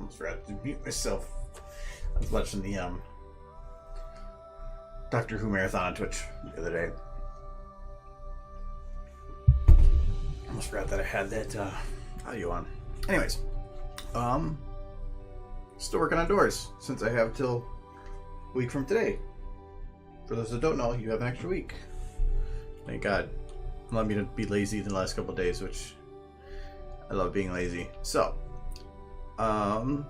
Almost forgot to mute myself. I was watching the Doctor Who marathon on Twitch the other day. Almost forgot that I had that audio on. Anyways, still working on doors since I have till a week from today. For those that don't know, you have an extra week. Thank God. Allowed me to be lazy the last couple of days, which I love being lazy. So, I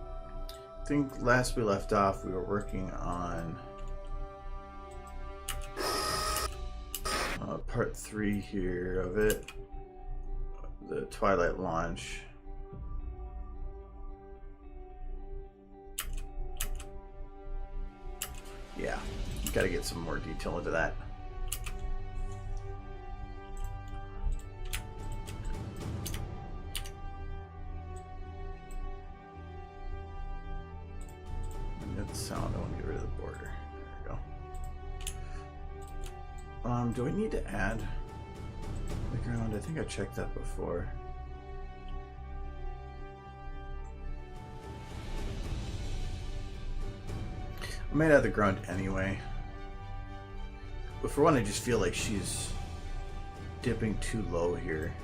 think last we left off, we were working on part 3 here of it, the Twilight launch. Yeah, got to get some more detail into that. Sound. I want to get rid of the border. There we go. Do I need to add the ground? I think I checked that before. I might add the ground anyway. But for one, I just feel like she's dipping too low here.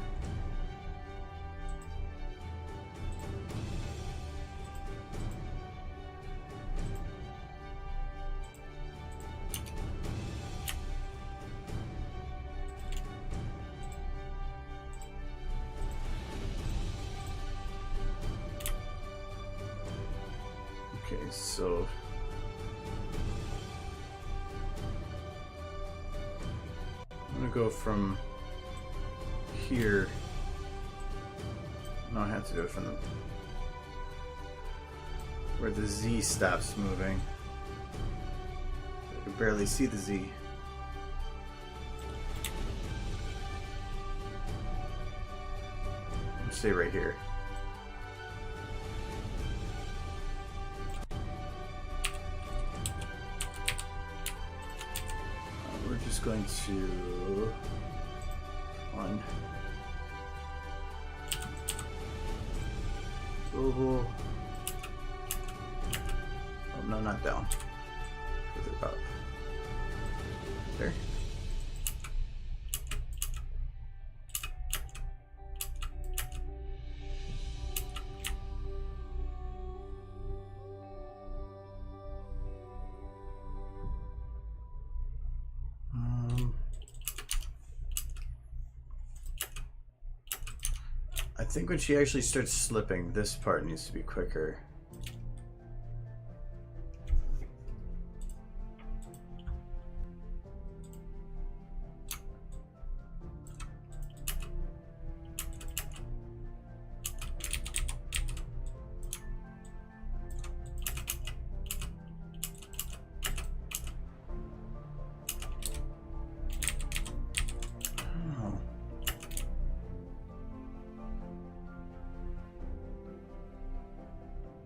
So I'm gonna go from here. No, I have to do it from the where the Z stops moving. I can barely see the Z. I'll stay right here. Going to oval. Oh no, not down. Further up. There. I think when she actually starts slipping, this part needs to be quicker.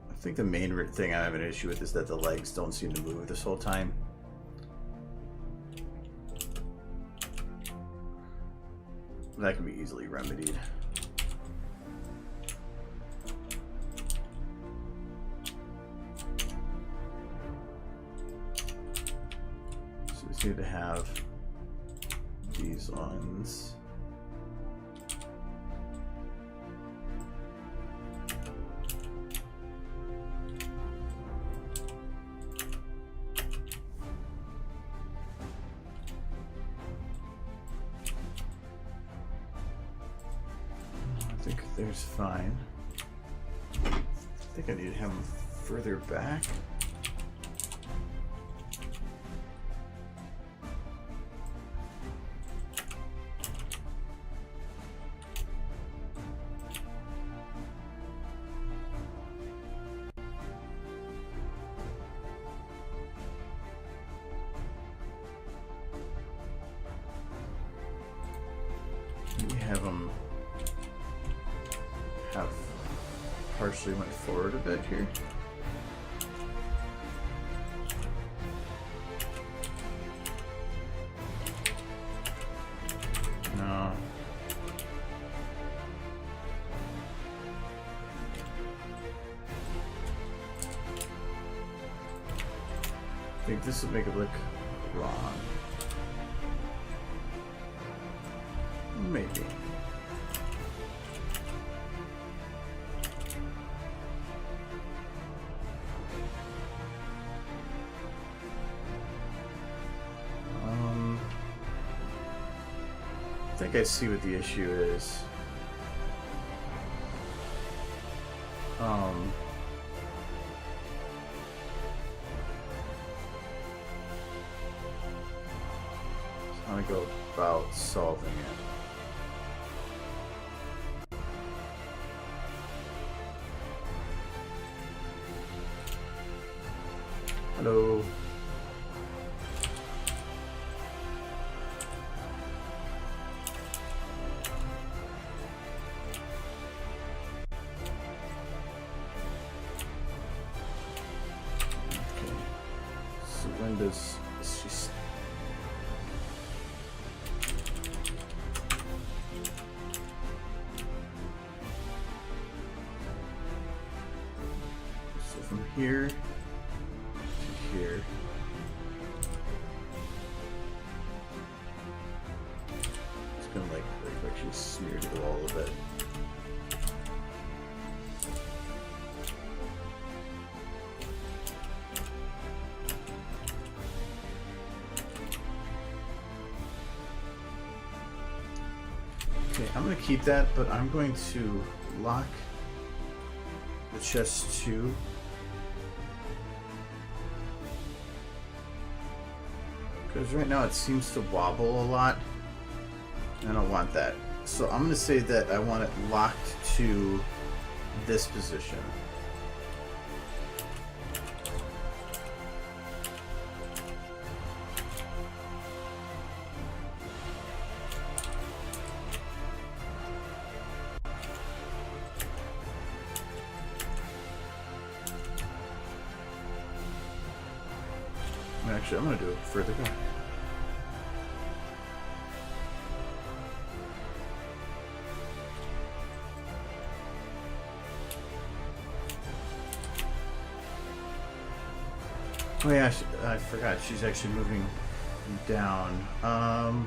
I think the main thing I have an issue with is that the legs don't seem to move this whole time. That can be easily remedied. So we just need to have these ones. There's fine. I think I need to have them further back. Maybe have them partially went forward a bit here. No. I think this would make it look wrong. Maybe. I think I see what the issue is. How to go about solving it. Hello. When does she so from here to here, it's gonna like actually smear to the wall a bit. Okay, I'm going to keep that, but I'm going to lock the chest too. Because right now it seems to wobble a lot, and I don't want that. So I'm going to say that I want it locked to this position. Actually, I'm going to do it further back. Oh yeah, I forgot she's actually moving down.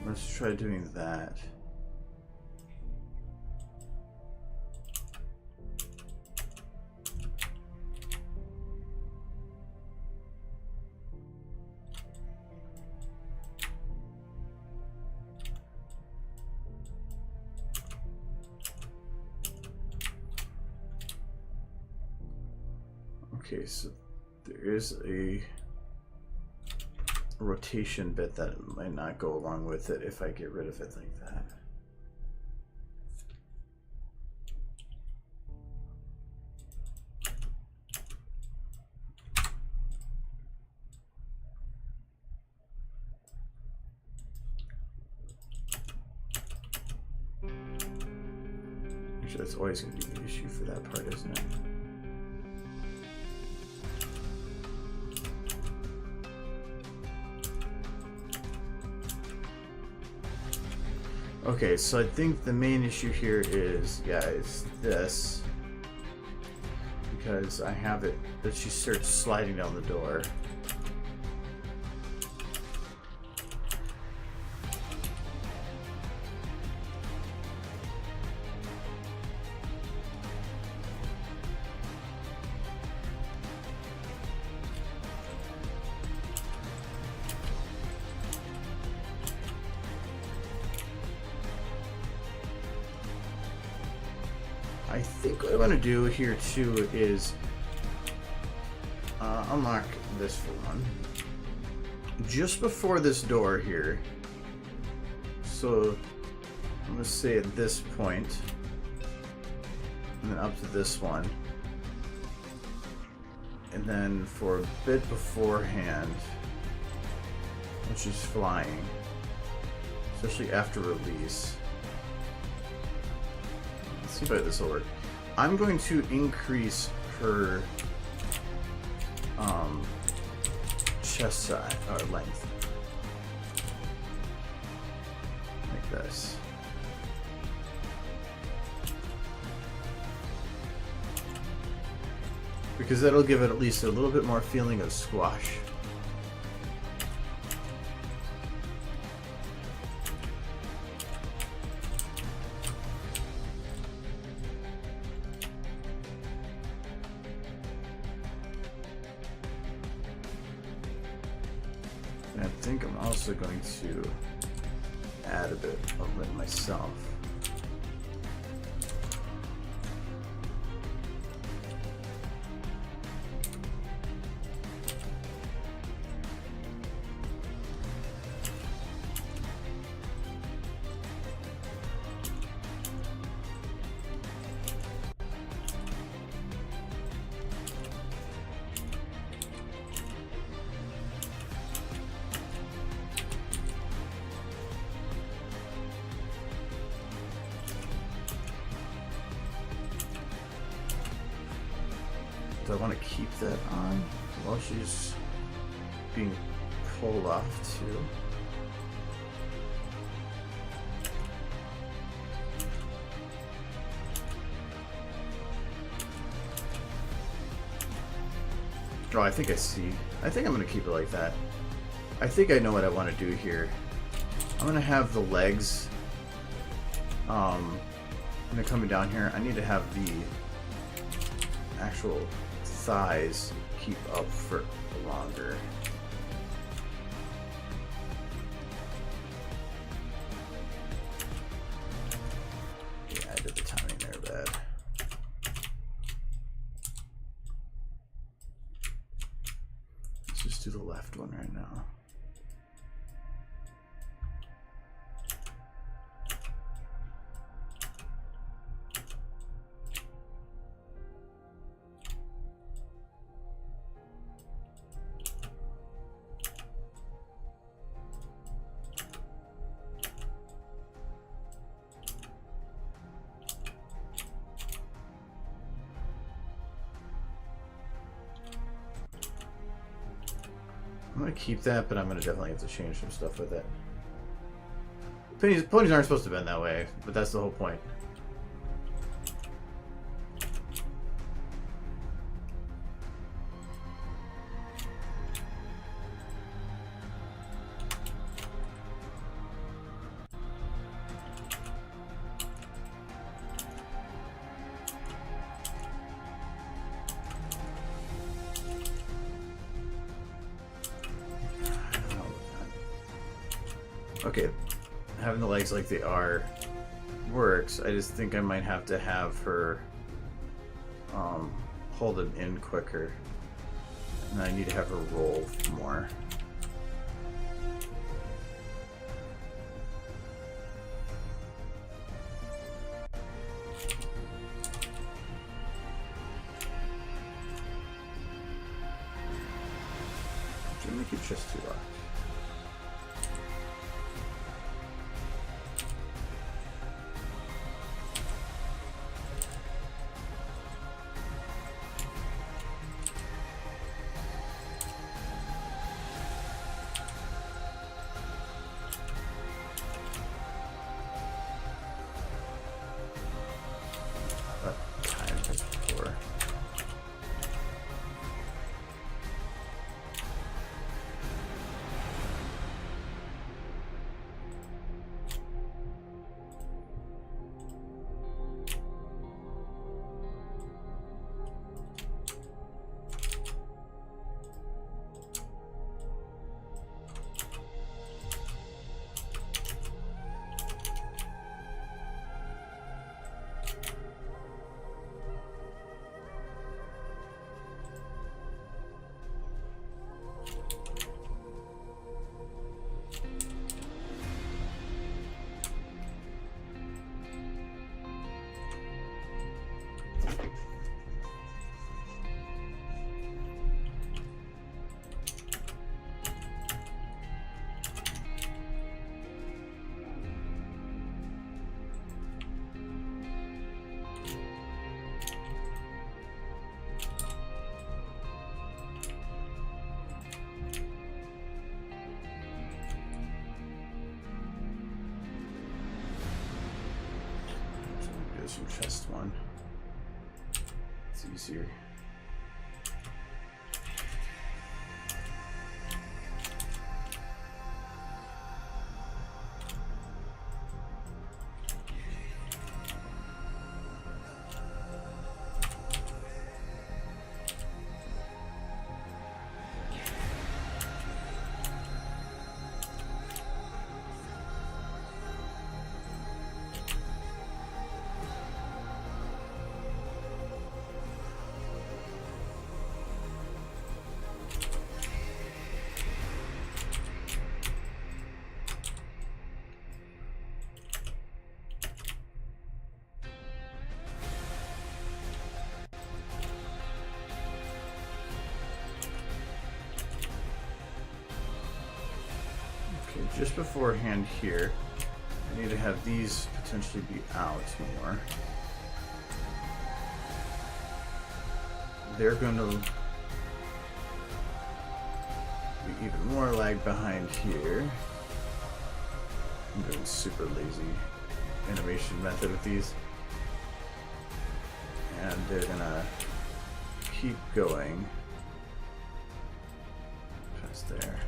Let's try doing that. Okay, so there is a rotation bit that might not go along with it if I get rid of it like that. Actually, that's always going to be the issue for that part, isn't it? Okay, so I think the main issue here is, yeah, it's this. Because I have it that she starts sliding down the door. I think what I want to do here too is unlock this for one. Just before this door here. So I'm going to say at this point, and then up to this one. And then for a bit beforehand, which is flying, especially after release. See if this will work. I'm going to increase her chest size or length like this. because that'll give it at least a little bit more feeling of squash. And I think I'm also going to add a bit of it myself. Do I want to keep that on while she's being pulled off too? Oh, I think I see. I think I'm going to keep it like that. I think I know what I want to do here. I'm going to have the legs coming down here. I need to have the actual thighs keep up for longer. Yeah, I did the timing there bad. Let's just do the left one right now. I'm going to keep that, but I'm going to definitely have to change some stuff with it. Ponies aren't supposed to bend that way, but that's the whole point. Okay, having the legs like they are works. I just think I might have to have her hold them in quicker, and I need to have her roll more. Should make your chest too loud. Some chest one. It's easier. just beforehand here, I need to have these potentially be out more. They're going to be even more lag behind here. I'm doing super lazy animation method with these. And they're gonna keep going past there.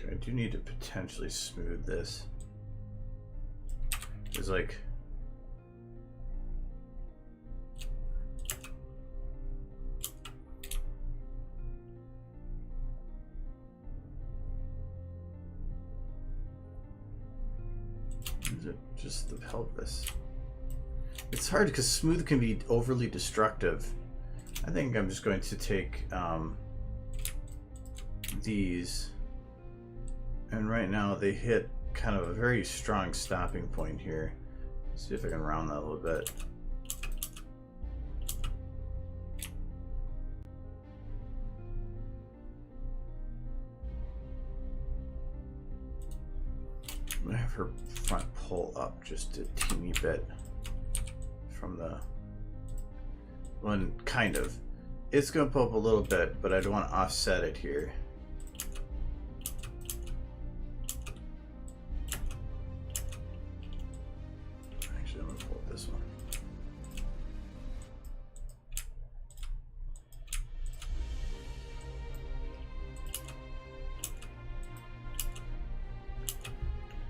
I do need to potentially smooth this. It's like is it just the pelvis? It's hard because smooth can be overly destructive. I think I'm just going to take these. And right now they hit kind of a very strong stopping point here. Let's see if I can round that a little bit. I'm gonna have her front pull up just a teeny bit from the one, kind of. It's gonna pull up a little bit, but I don't want to offset it here.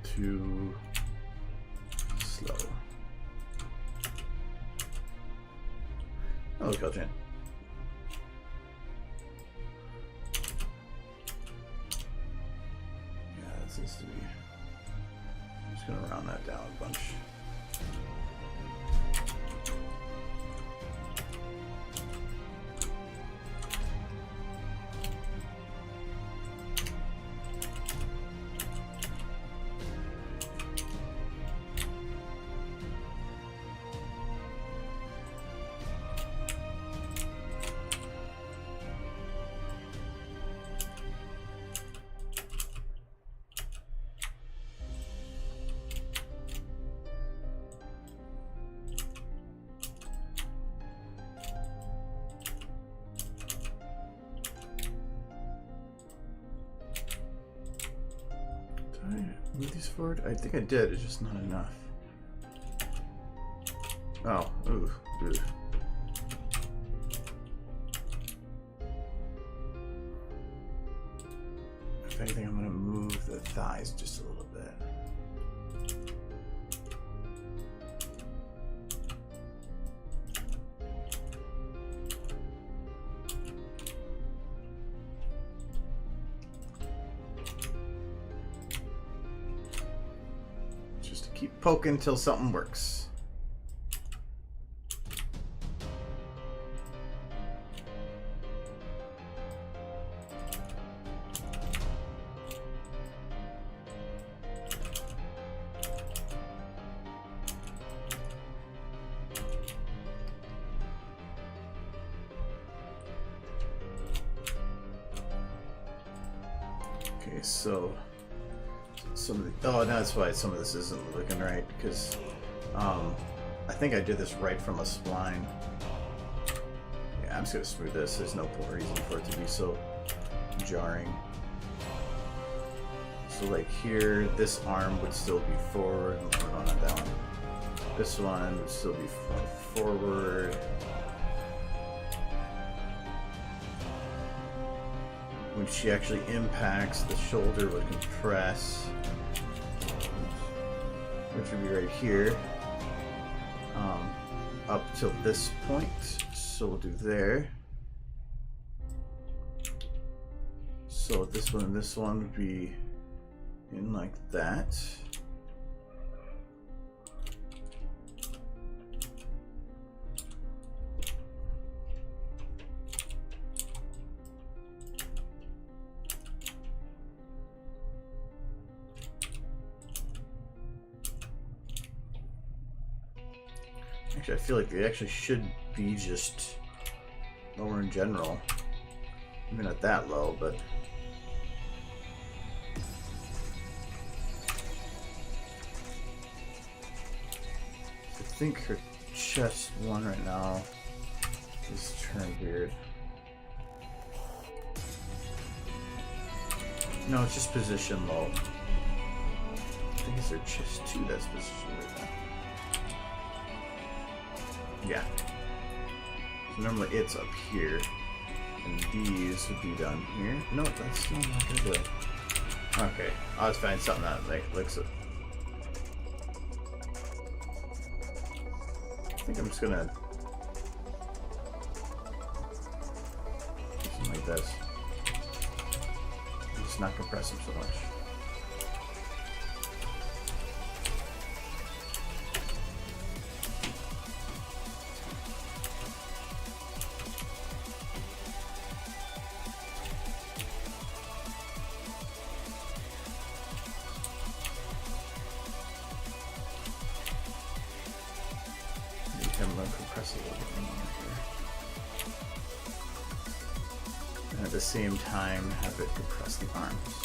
Too slow. Oh, look, Jen. Yeah, that seems to be. I'm just gonna round that down a bunch. Move these forward? I think I did, it's just not enough. Oh, ooh, ooh. If anything, I'm gonna move the thighs just a little bit. Keep poking until something works. Okay, so some of the, oh, that's why some of this isn't looking right, because I think I did this right from a spline. Yeah, I'm just gonna smooth this. There's no reason for it to be so jarring. So like here, this arm would still be forward. No, not that one. This one would still be forward. When she actually impacts, the shoulder would compress, which would be right here, up till this point. So we'll do there. So this one and this one would be in like that. Actually, I feel like they actually should be just lower in general. Maybe not that low, but I think her chest one right now is turned weird. No, it's just position low. I think it's her chest two that's positioned right now. Yeah. So normally it's up here, and these would be down here. No, that's still not gonna do it. Okay, I'll just find something that looks it. I think I'm just gonna do something like this. Just not compress them so much. Compress a little bit more here. And at the same time, have it compress the arms.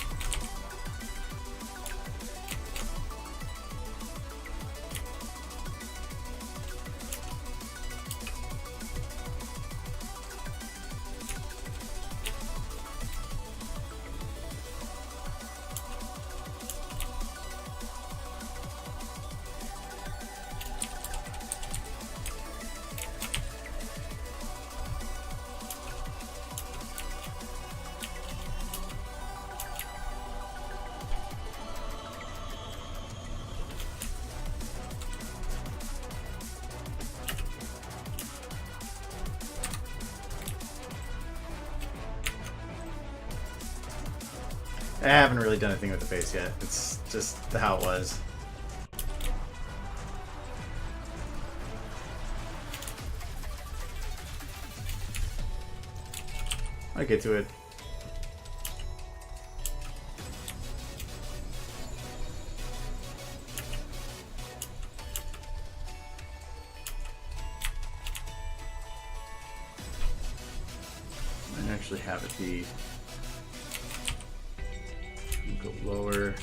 I haven't really done anything with the face yet. It's just how it was. I'll get to it. And actually have it be go lower.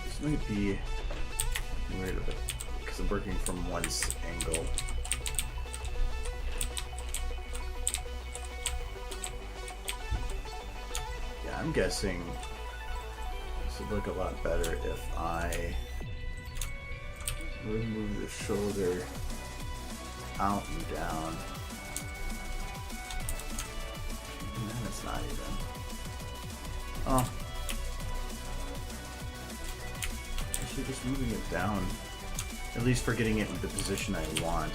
This might be weird a bit because I'm working from one angle. Yeah, I'm guessing this would look a lot better if I remove the shoulder out and down. And then it's not even. Oh. Actually just moving it down. At least for getting it in the position I want.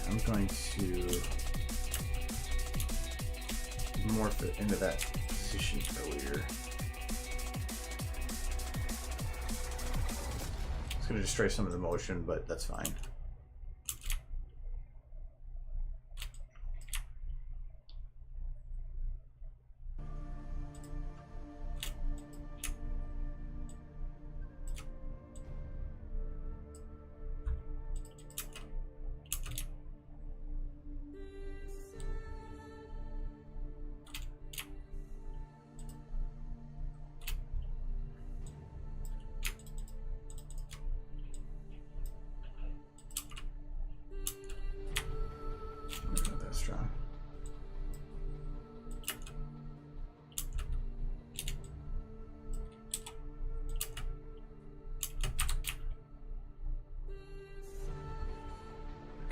I'm going to morph it into that position earlier. It's going to destroy some of the motion, but that's fine.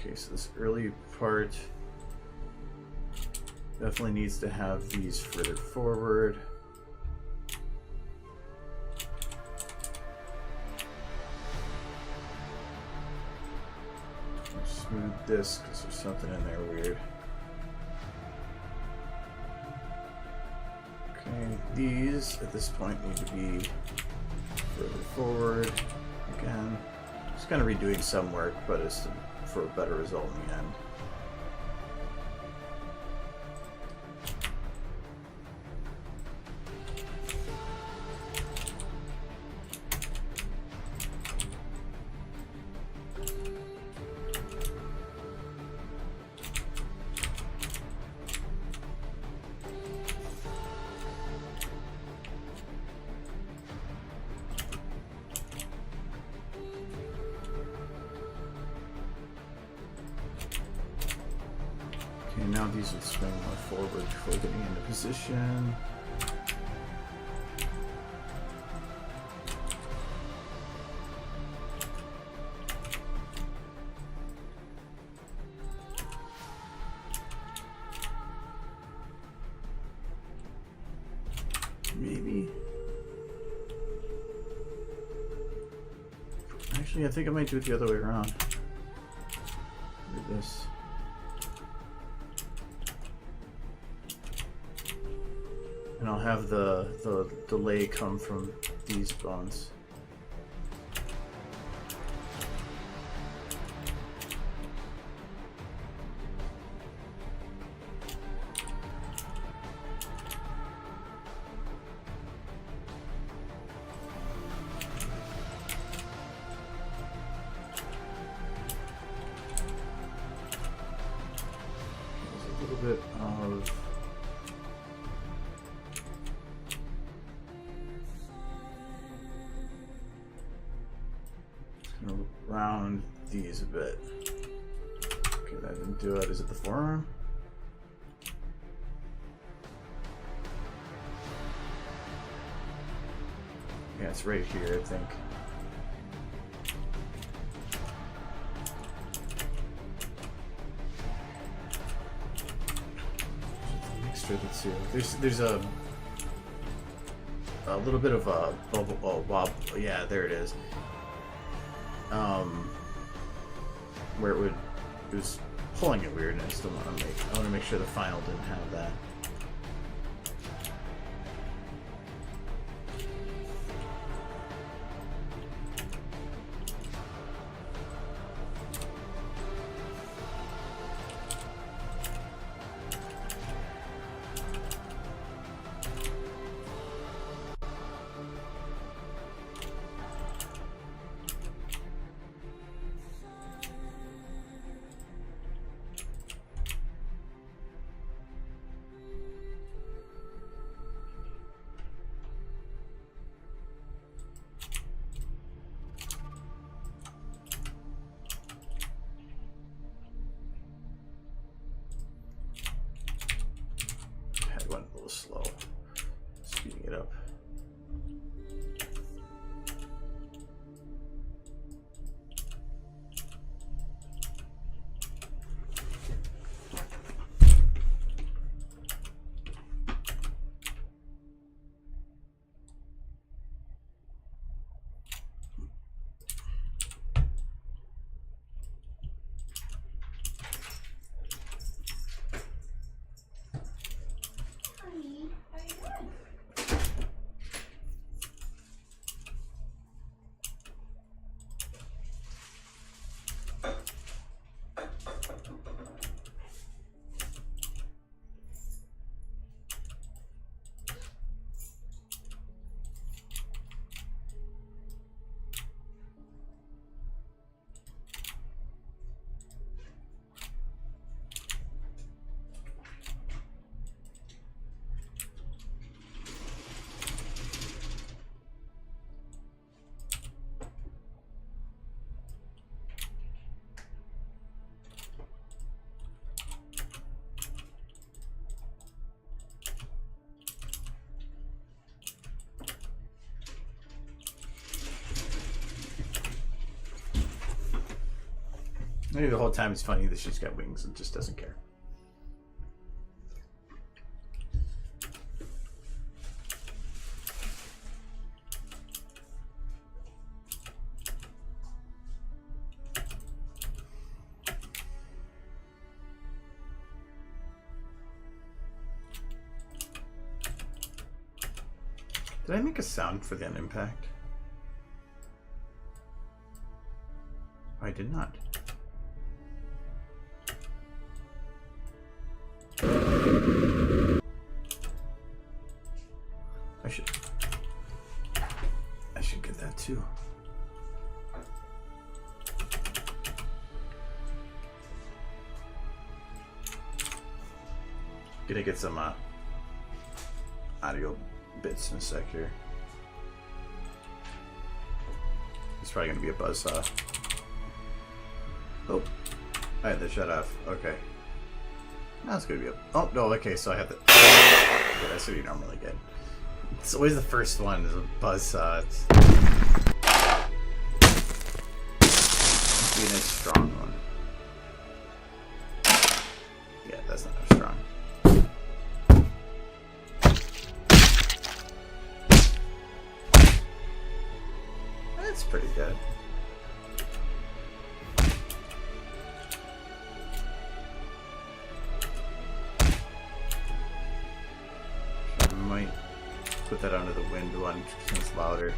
Okay, so this early part definitely needs to have these further forward. Smooth this because there's something in there weird. Okay, these at this point need to be further forward. Again, just kind of redoing some work, but it's for a better result in the end. Okay, now these will swing more forward before getting into position. Maybe. Actually, I think I might do it the other way around. Do this. And I'll have the delay come from these bones. There's a little bit of round these a bit. Okay, that didn't do it. Is it the forearm? Yeah, it's right here, I think. Mixture of the two. There's a little bit of a bubble. Oh, wobble. Yeah, there it is. Where it was pulling it weird, and I still want to make sure the final didn't have that. Maybe the whole time it's funny that she's got wings and just doesn't care. Did I make a sound for the impact? I did not. I should get that too. Gonna get some audio bits in a sec here. It's probably gonna be a buzzsaw. Oh, I had to shut off. Okay. Now it's gonna be a. Oh no. Okay, so I have to. Yeah, that's what you normally get. It's always the first one is a buzzsaw. It's be a nice strong one. Yeah, that's not very strong. That's pretty good. I might put that under the wind one since it's louder.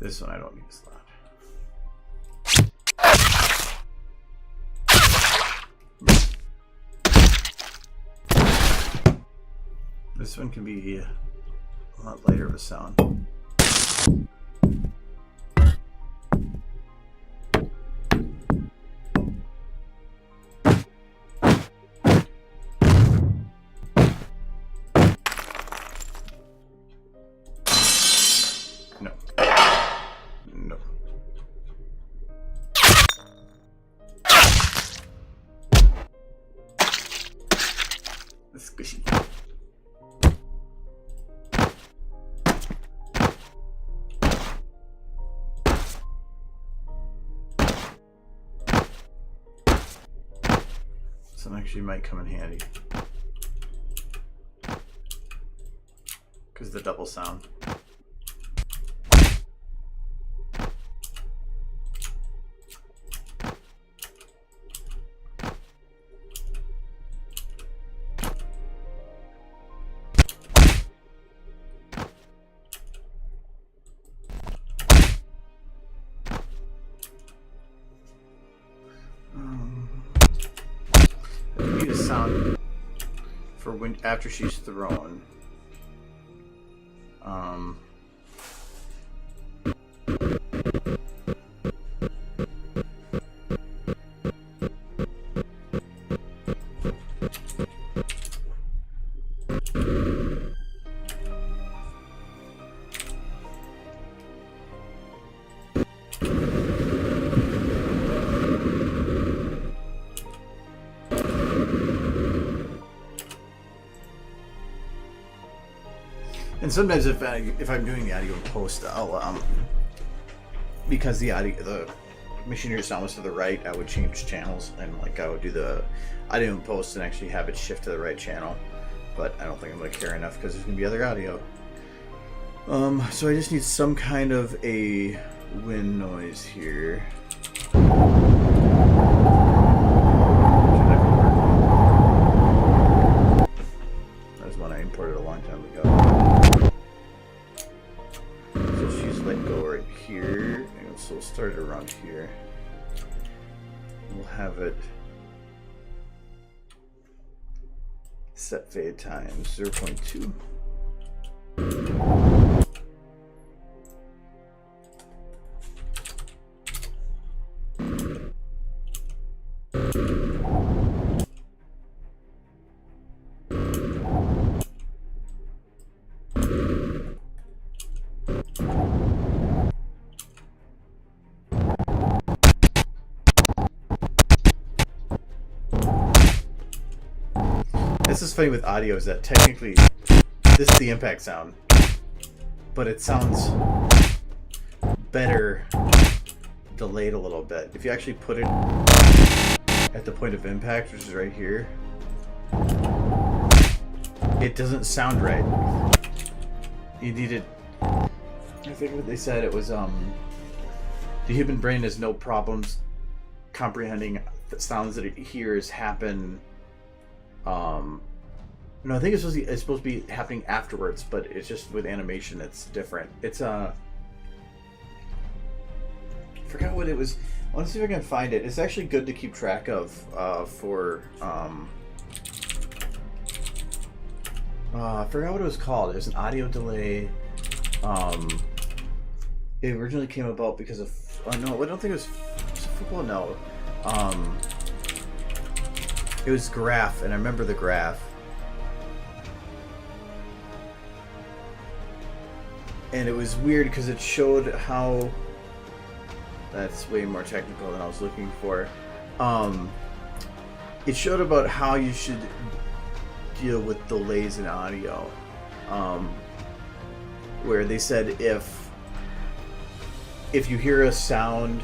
This one I don't need as loud. This one can be a lot lighter of a sound. No. No. It's squishy. Some actually might come in handy because the double sound. Sound for when after she's thrown. And sometimes if I'm doing the audio in post, I'll because the Machinery sound was to the right, I would change channels and like I would do the audio in post and actually have it shift to the right channel. But I don't think I'm gonna care enough because there's gonna be other audio. So I just need some kind of a wind noise here. That was one I imported a long time ago. Let go right here, and so we'll start it around here. We'll have it set fade times 0.2. That's what's funny with audio is that technically this is the impact sound, but it sounds better delayed a little bit. If you actually put it at the point of impact, which is right here, it doesn't sound right. You need it. I think what they said, it was the human brain has no problems comprehending the sounds that it hears happen. No, I think it's supposed to be happening afterwards, but it's just with animation it's different. It's I forgot what it was. I want to see if I can find it. It's actually good to keep track of for I forgot what it was called. It was an audio delay. It originally came about because of no, I don't think it was football. No, it was graph, and I remember the graph. And it was weird because it showed how. That's way more technical than I was looking for. It showed about how you should deal with delays in audio, where they said if you hear a sound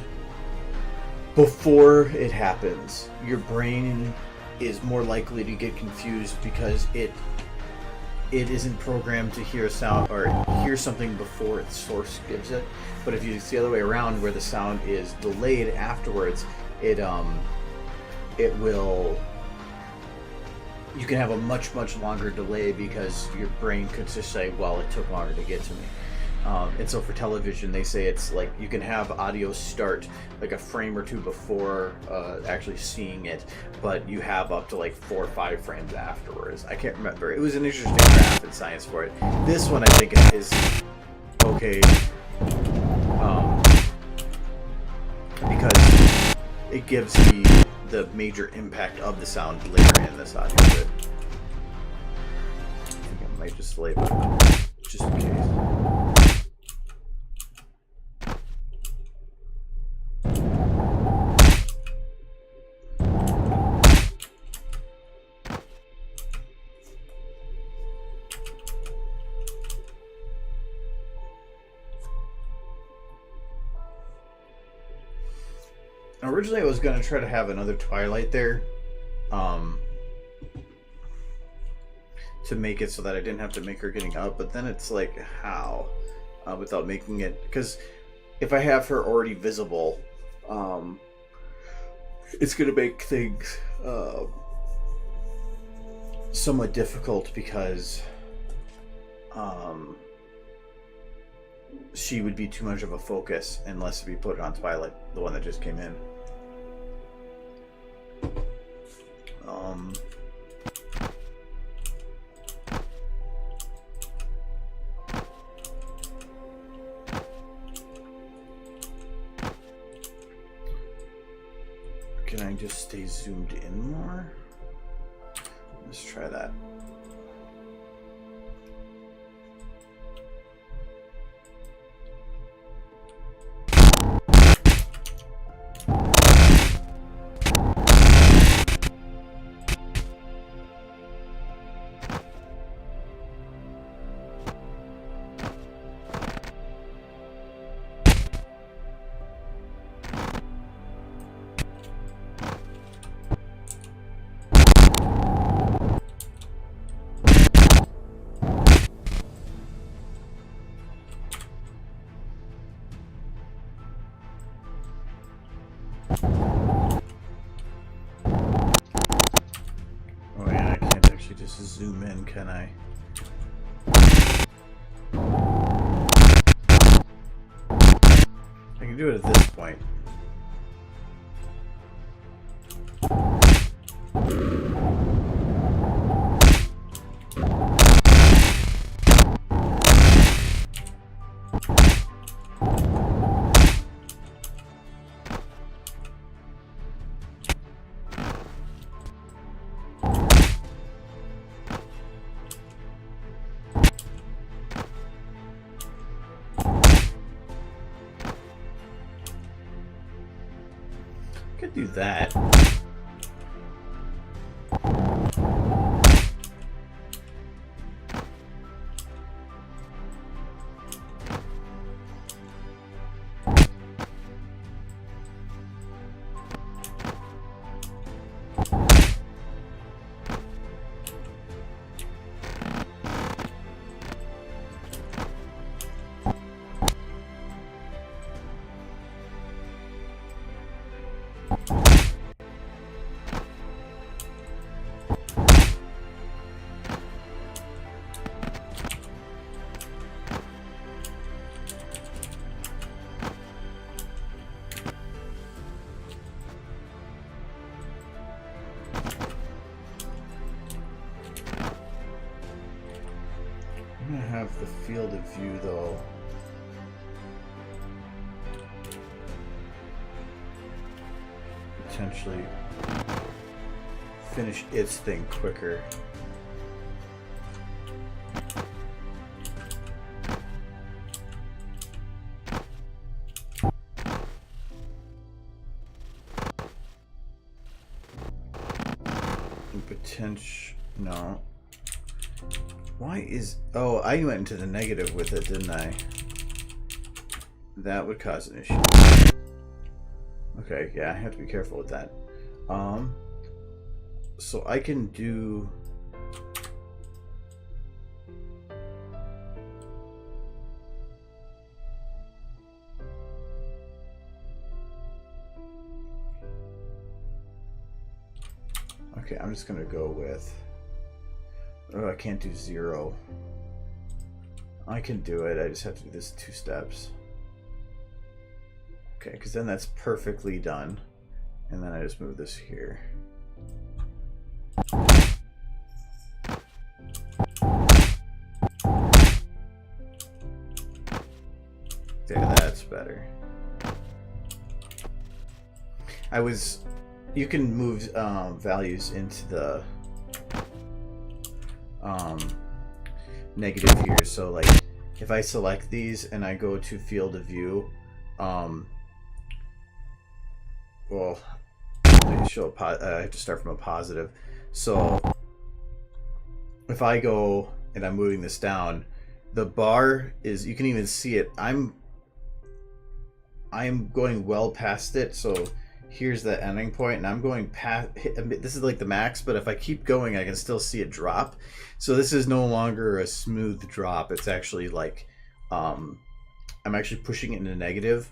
before it happens, your brain is more likely to get confused because it isn't programmed to hear a sound or hear something before its source gives it. But if you it's the other way around, where the sound is delayed afterwards, it will. You can have a much longer delay because your brain could just say, "Well, it took longer to get to me." And so for television, they say it's like you can have audio start like a frame or two before actually seeing it, but you have up to like 4 or 5 frames afterwards. I can't remember. It was an interesting graph in science for it. This one I think is okay because it gives the major impact of the sound later in this audio bit. I think I might just delay it just in case. Originally, I was going to try to have another Twilight there to make it so that I didn't have to make her getting up, but then it's like, how? Without making it... Because if I have her already visible, it's going to make things somewhat difficult because she would be too much of a focus unless we put it on Twilight, the one that just came in. Can I just stay zoomed in more? Let's try that. Just zoom in, can I? I can do it at this point. Do that. have the field of view though. Potentially finish its thing quicker. Potential, no. Why is, oh, I went into the negative with it, didn't I? That would cause an issue. Okay, yeah, I have to be careful with that. So I can do, okay, I'm just gonna go with, oh, I can't do 0. I can do it, I just have to do this 2 steps. Okay, because then that's perfectly done. And then I just move this here. Yeah, that's better. You can move values into the negative here. So like if I select these and I go to field of view, well, I have to start from a positive. So if I go and I'm moving this down, the bar is, you can even see it. I'm going well past it. So here's the ending point, and I'm going past, this is like the max, but if I keep going, I can still see it drop. So this is no longer a smooth drop. It's actually like, I'm actually pushing it into negative.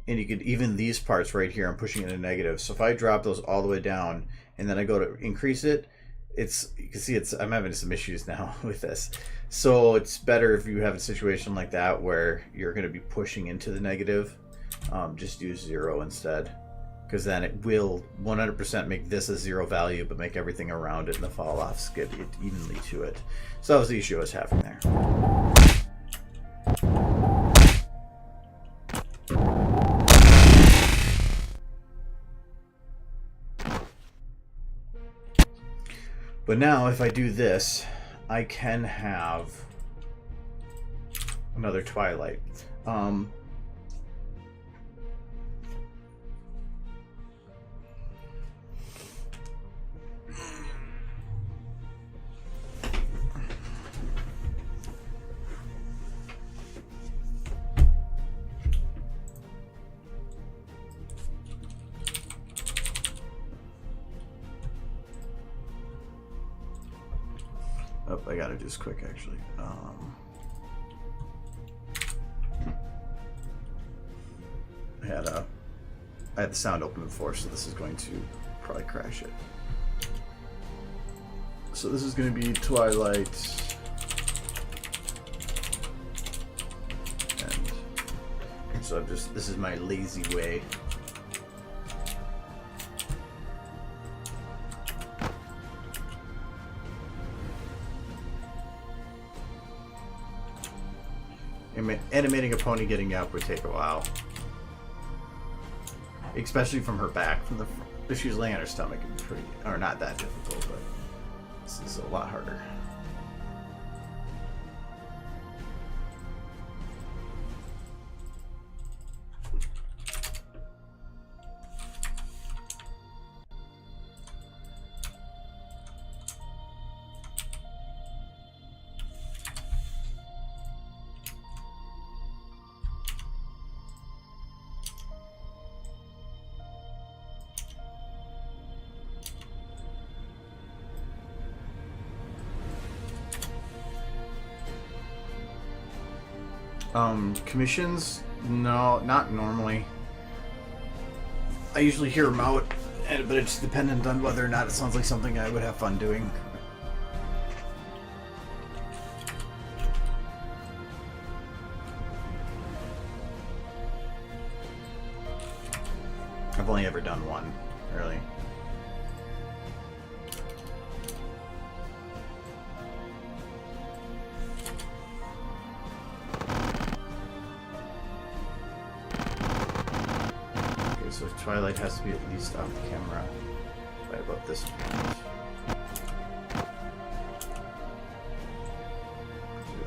And you could, even these parts right here, I'm pushing it into negative. So if I drop those all the way down and then I go to increase it, you can see I'm having some issues now with this. So it's better if you have a situation like that where you're going to be pushing into the negative. Just use 0 instead, because then it will 100% make this a 0 value, but make everything around it and the fall offs get it evenly to it. So that was the issue I was having there. But now if I do this, I can have another twilight. Oh, I gotta do this quick actually. I had the sound open before, so this is going to probably crash it. So this is going to be Twilight, and so this is my lazy way. Animating a pony getting up would take a while, especially from her back. From the if she was laying on her stomach, it'd be pretty, or not that difficult, but this is a lot harder. Commissions? No, not normally. I usually hear them out, but it's dependent on whether or not it sounds like something I would have fun doing. I've only ever done one, really. Twilight has to be at least off the camera by about this point.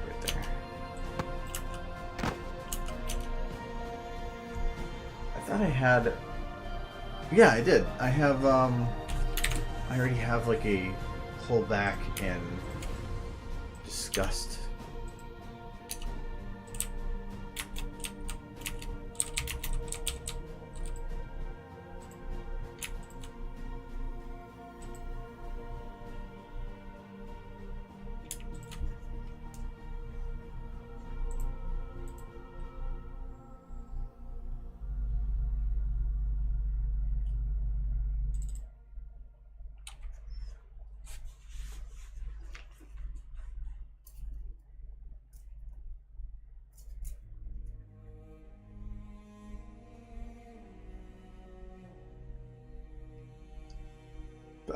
Right there. I thought I had... Yeah, I did. I have, I already have like a pullback and disgust.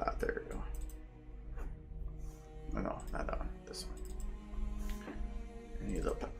Ah, there we go. Oh, no, not that one. This one. I need a little pep.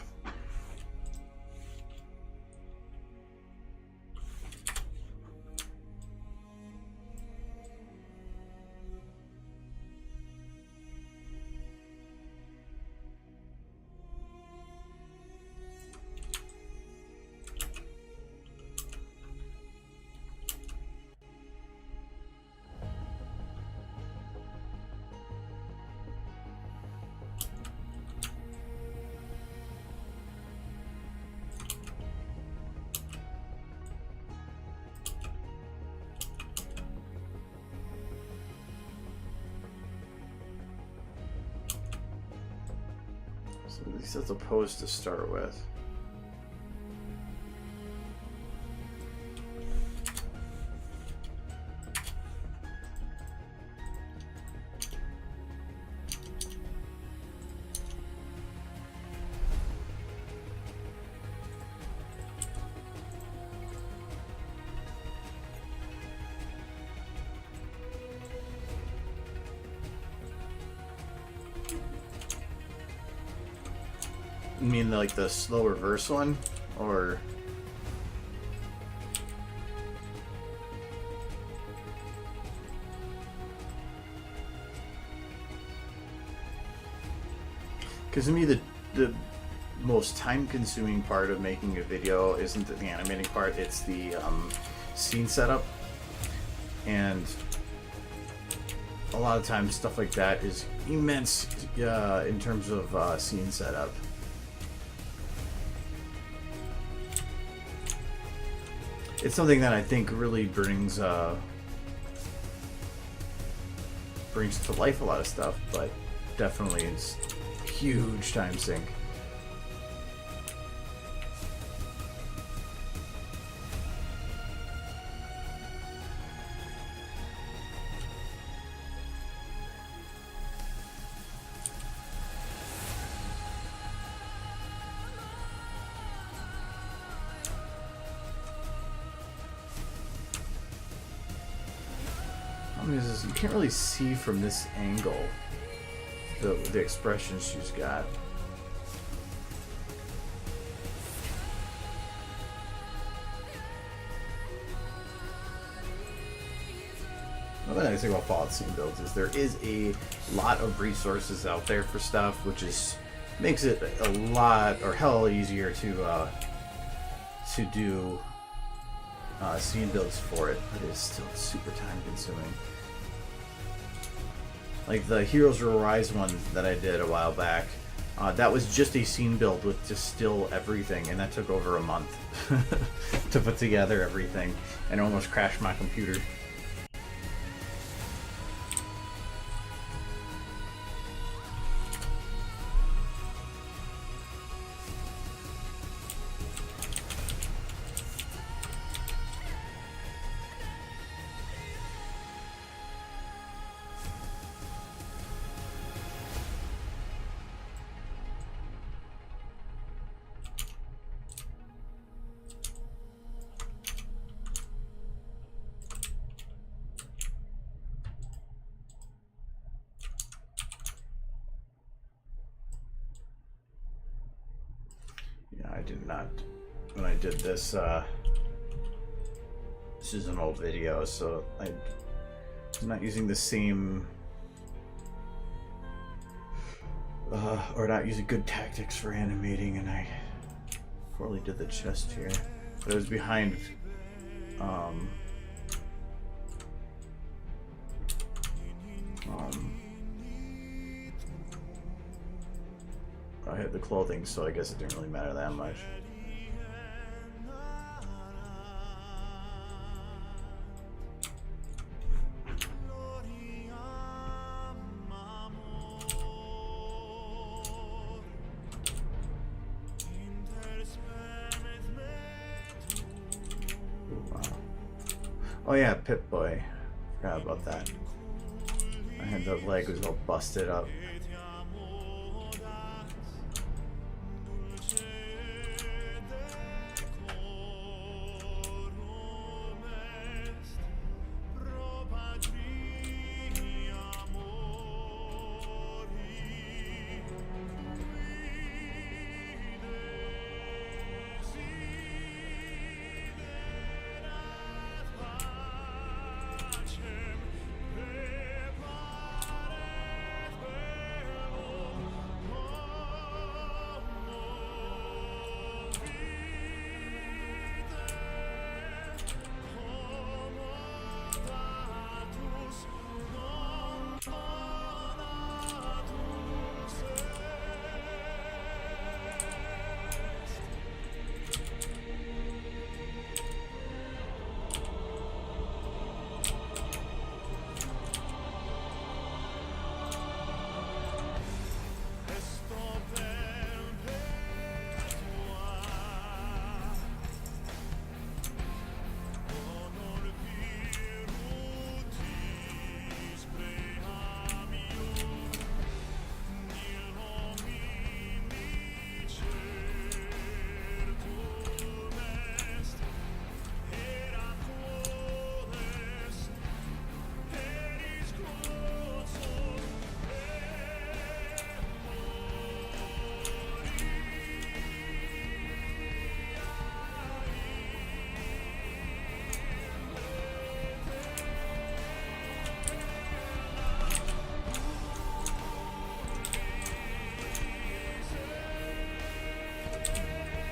At least that's a pose to start with. You mean like the slow reverse one? Or... Because to me the most time-consuming part of making a video isn't the animating part, it's the scene setup. And a lot of times stuff like that is immense in terms of scene setup. It's something that I think really brings to life a lot of stuff, but definitely it's a huge time sink. Is you can't really see from this angle the expression she's got. Another nice thing about Fallout scene builds is there is a lot of resources out there for stuff, which makes it a lot or hell easier to do scene builds for it, but it's still super time consuming. Like the Heroes Will Rise one that I did a while back, that was just a scene build with just still everything, and that took over a month to put together everything, and almost crashed my computer. I did not, when I did this This is an old video, so I'm not using the same or not using good tactics for animating, and I poorly did the chest here. But it was behind I had the clothing, so I guess it didn't really matter that much. Oh yeah, Pip-Boy. Forgot about that. I had the leg was all busted up.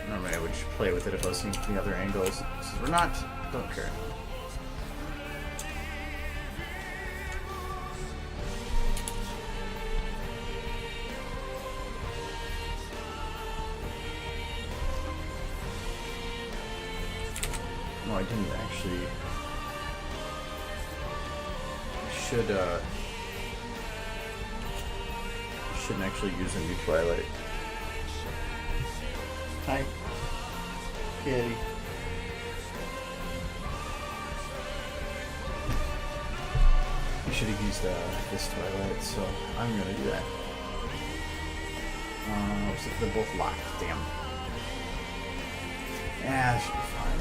Normally I would just play with it if I was seeing from the other angles. Since we're not, don't care. No, I didn't actually. Shouldn't actually use a new Twilight. Hi, kitty. I should have used this Twilight, so I'm gonna do that. So they're both locked. Damn. Yeah, that should be fine.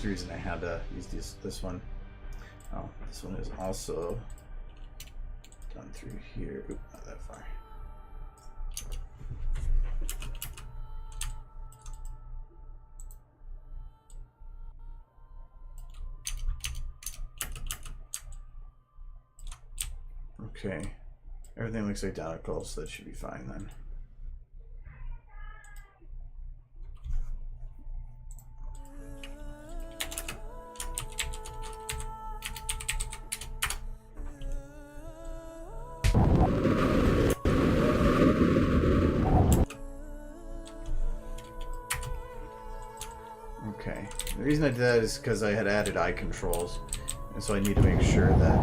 The reason I had to use this one. Oh, this one is also done through here. Oop, not that far. Okay, everything looks identical, so that should be fine then. Okay, the reason I did that is because I had added eye controls, and so I need to make sure that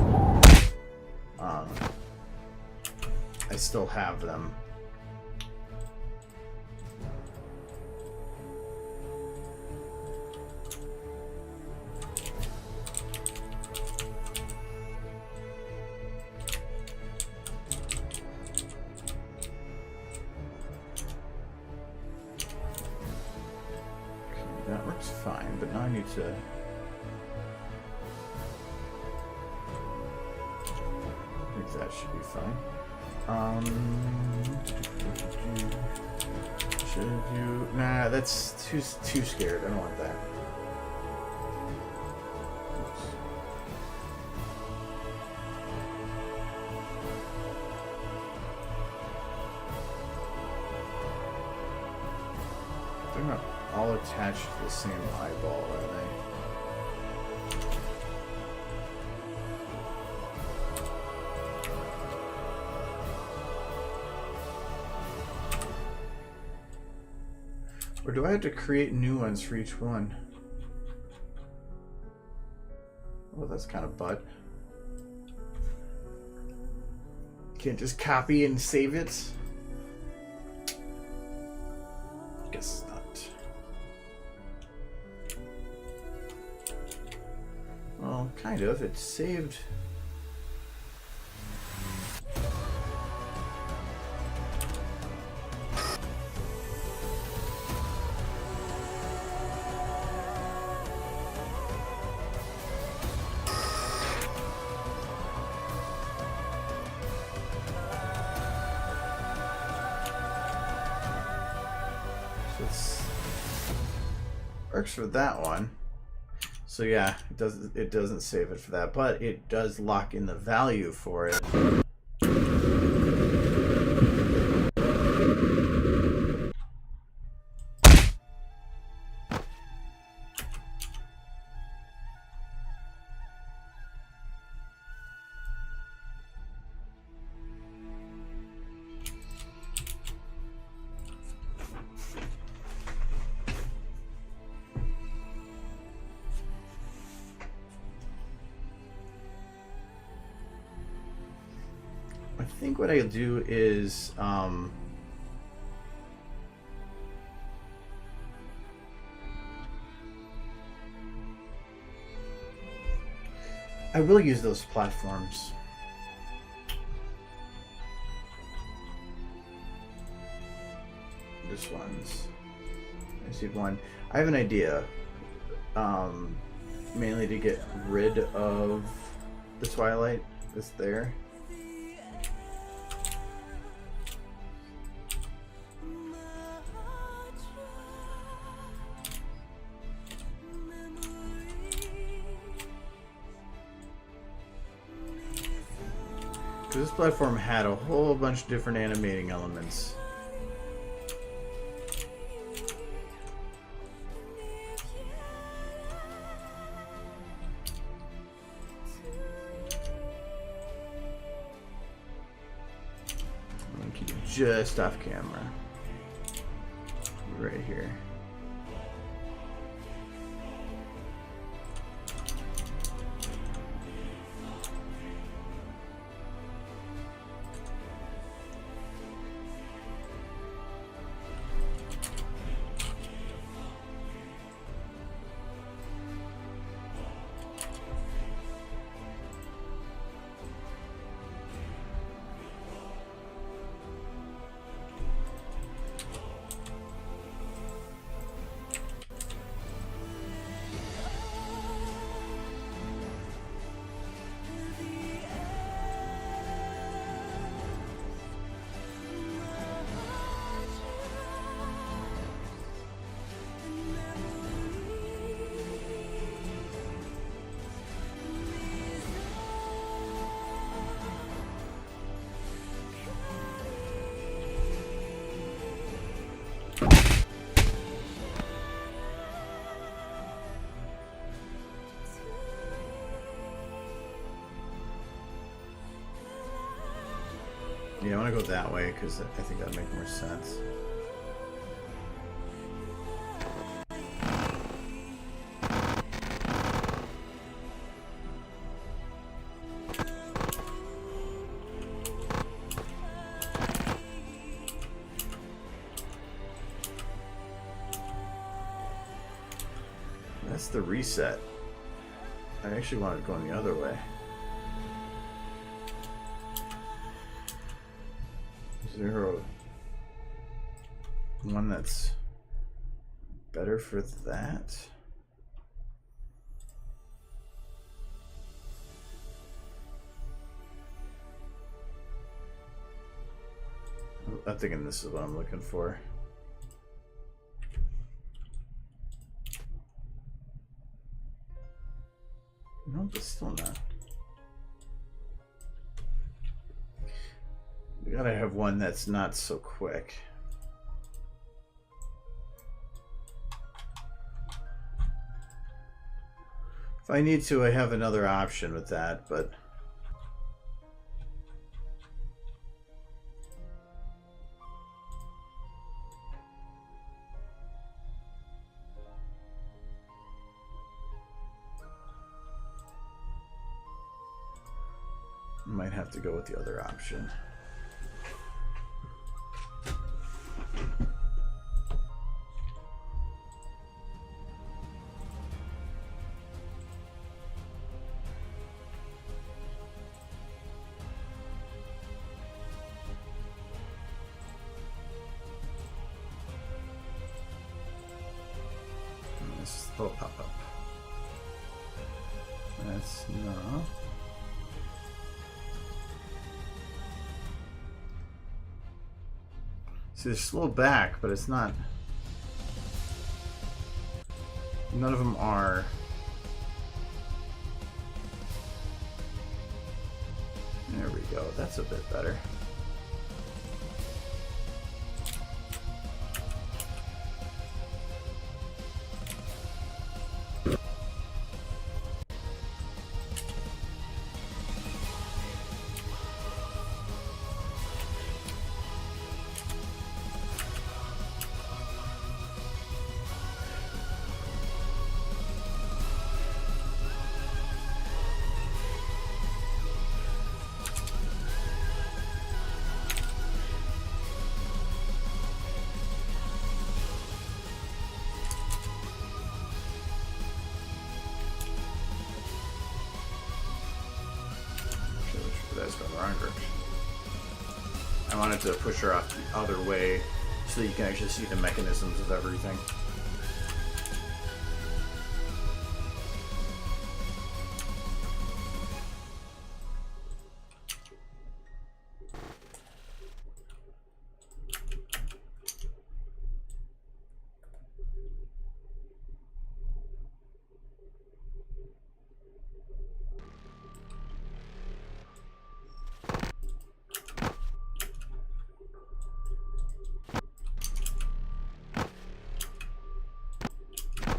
I still have them. fine, but now I need to... I think that should be fine. Should I do... Nah, that's too scared. I don't want that. Oops. They're not all attached to the same eyeball, are they? Or do I have to create new ones for each one? Oh, that's kind of butt. Can't just copy and save it? Guess not. Well, kind of. It's saved. Works for that one. So yeah, it doesn't save it for that, but it does lock in the value for it. I think what I'll do is I will use those platforms. This one's. I see one. I have an idea. Mainly to get rid of the Twilight that's there. This platform had a whole bunch of different animating elements. I'm gonna keep it just off camera. Right here. Yeah, I want to go that way because I think that'd make more sense. That's the reset. I actually wanted going the other way. Is there one that's better for that? I'm thinking this is what I'm looking for. No, but still not. We gotta have one that's not so quick. If I need to, I have another option with that, but I might have to go with the other option. This little pop-up. That's no. See, they're slow back, but it's not. None of them are. There we go. That's a bit better. That's going the wrong direction. I wanted to push her off the other way so that you can actually see the mechanisms of everything.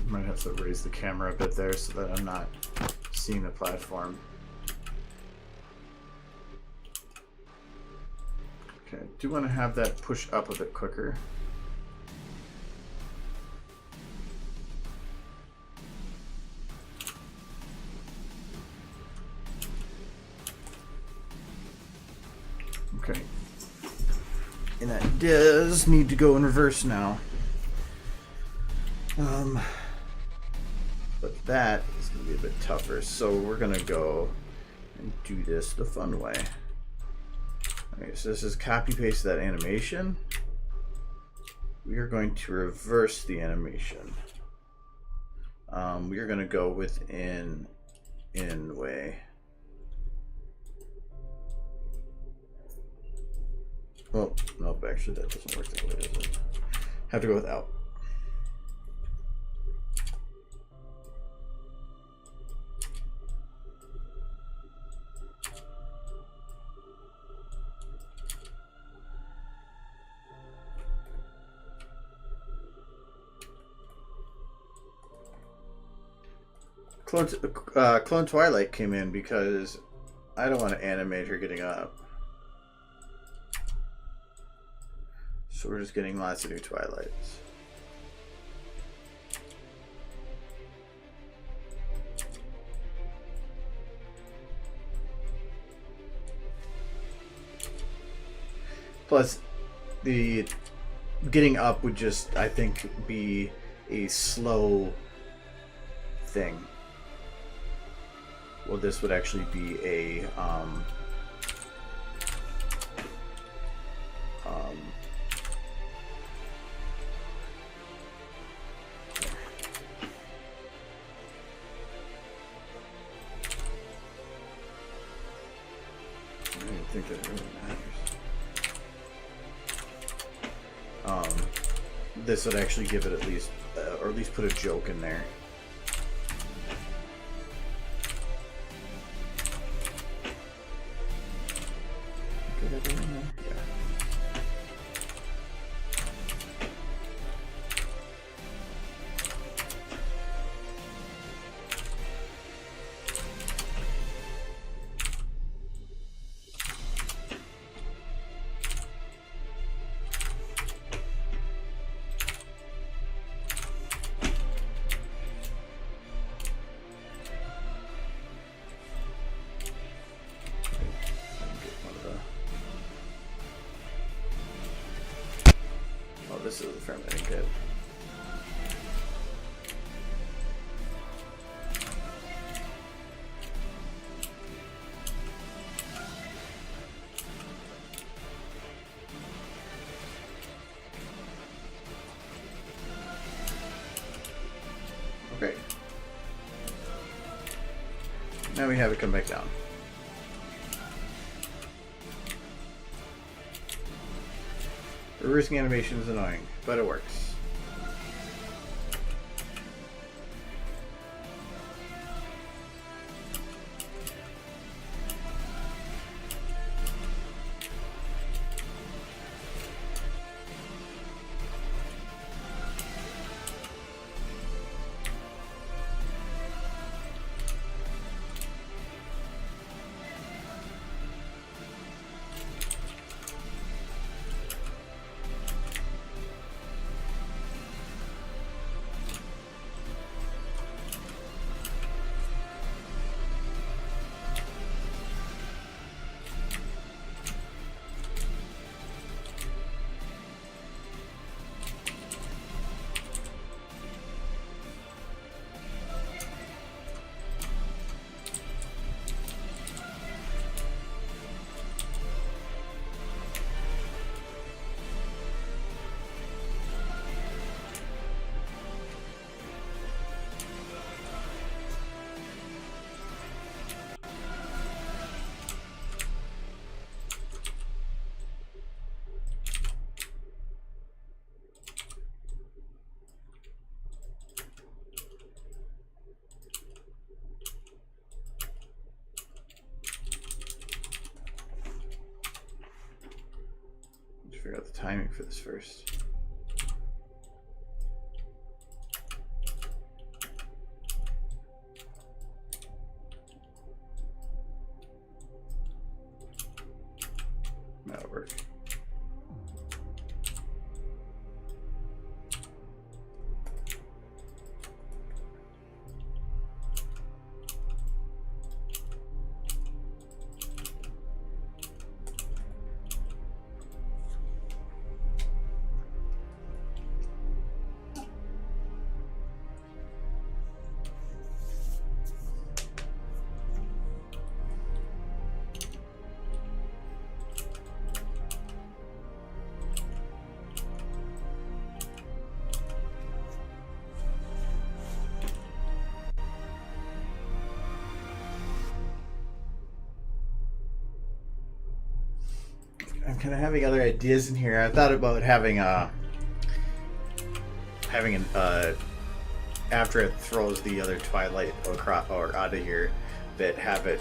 Might have to raise the camera a bit there so that I'm not seeing the platform. Okay, I do want to have that push up a bit quicker. Okay. And that does need to go in reverse now. But that is going to be a bit tougher, so we're going to go and do this the fun way. Okay, so this is copy paste that animation. We are going to reverse the animation. We are going to go with in way. Well, nope, actually that doesn't work that way, does it? Have to go with out. Clone Twilight came in because I don't want to animate her getting up. So we're just getting lots of new Twilights. Plus, the getting up would just, I think, be a slow thing. Well, this would actually be a I don't think that really matters. this would actually give it at least, or at least put a joke in there. Get everything in there? Yeah. This is the frame I didn't get. Okay. Now we have it come back down. Reversing animation is annoying, but it works. Figure out the timing for this first. That'll work. I'm kind of having other ideas in here. I thought about having an after it throws the other Twilight or out of here, that have it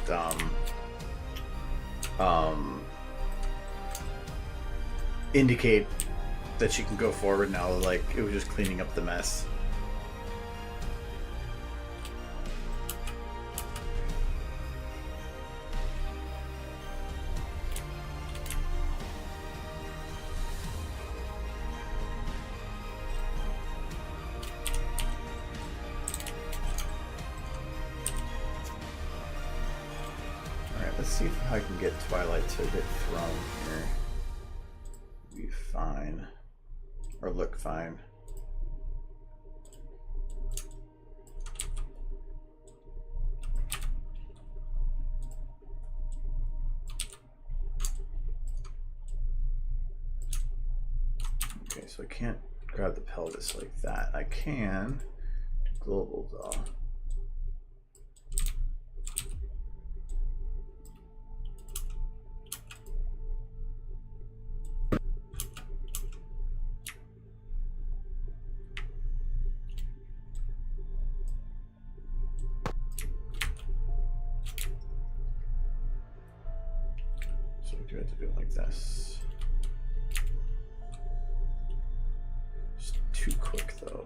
indicate that she can go forward now, like it was just cleaning up the mess. Let's see if I can get Twilight to get thrown here. Be fine. Or look fine. Okay, so I can't grab the pelvis like that. I can do global though. too quick though.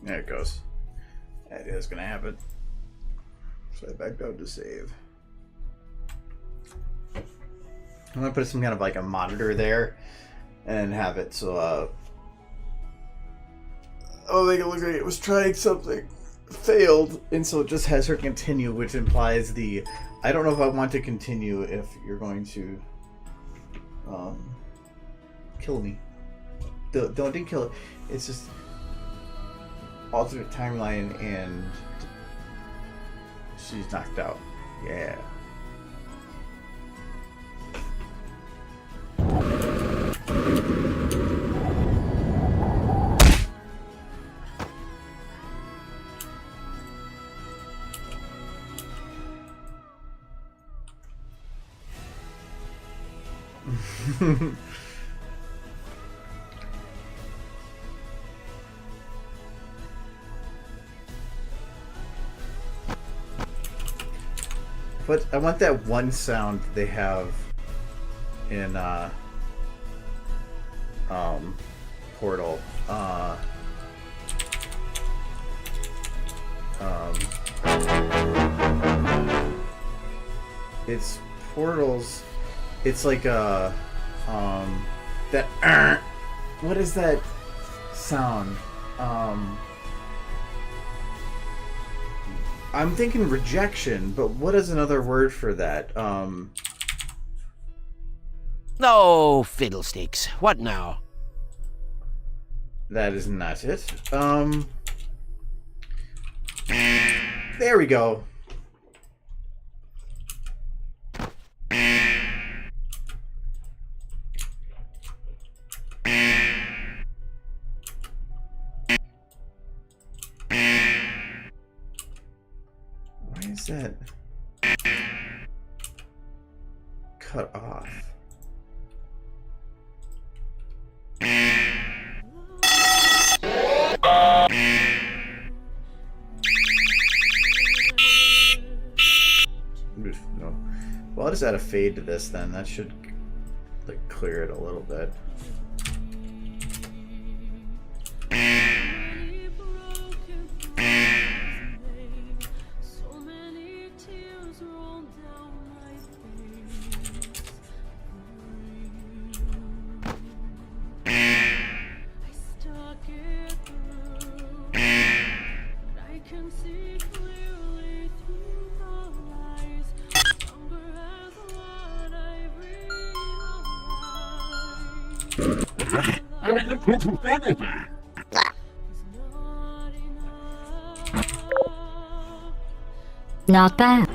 There it goes. That is gonna happen. So I backed out to save. I'm gonna put some kind of like a monitor there and have it so oh, make it look like it was trying something, failed, and so it just has her continue, which implies the I don't know if I want to continue if you're going to kill me. Don't kill it. It's just alternate timeline and she's knocked out. Yeah. But I want that one sound they have in Portal. It's Portals. It's like a that. What is that sound? I'm thinking rejection, but what is another word for that? Oh, fiddlesticks. What now? That is not it. There we go. Why is that cut off? No. Well, I'll just add a fade to this then. That should like clear it a little bit. Not bad.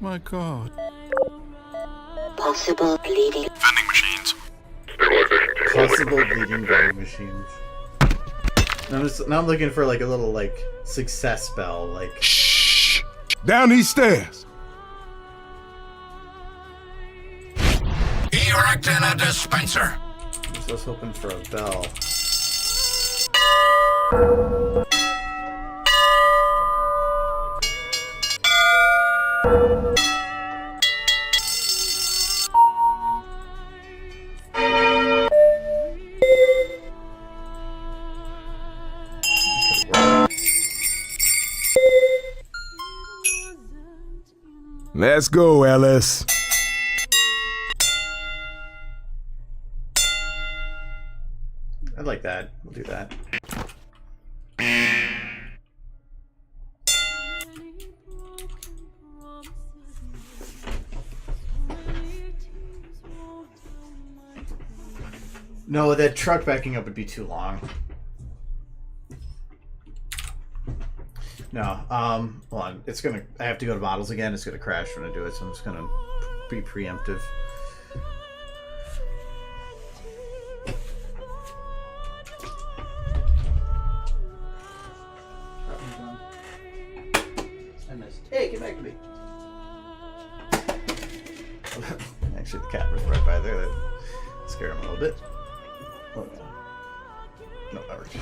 My God. Possible bleeding. Vending machines. Possible bleeding vending machines. Now I'm looking for like a little like success bell, like. Shh. Down these stairs. Erecting a dispenser. I was hoping for a bell. Let's go, Ellis. I like that. We'll do that. No, that truck backing up would be too long. No, hold on. It's gonna. I have to go to models again. It's gonna crash when I do it, so I'm just gonna be preemptive. I missed. Hey, get back to me. Actually, the cat was right by there. That scared him a little bit. Oh, no, that worked.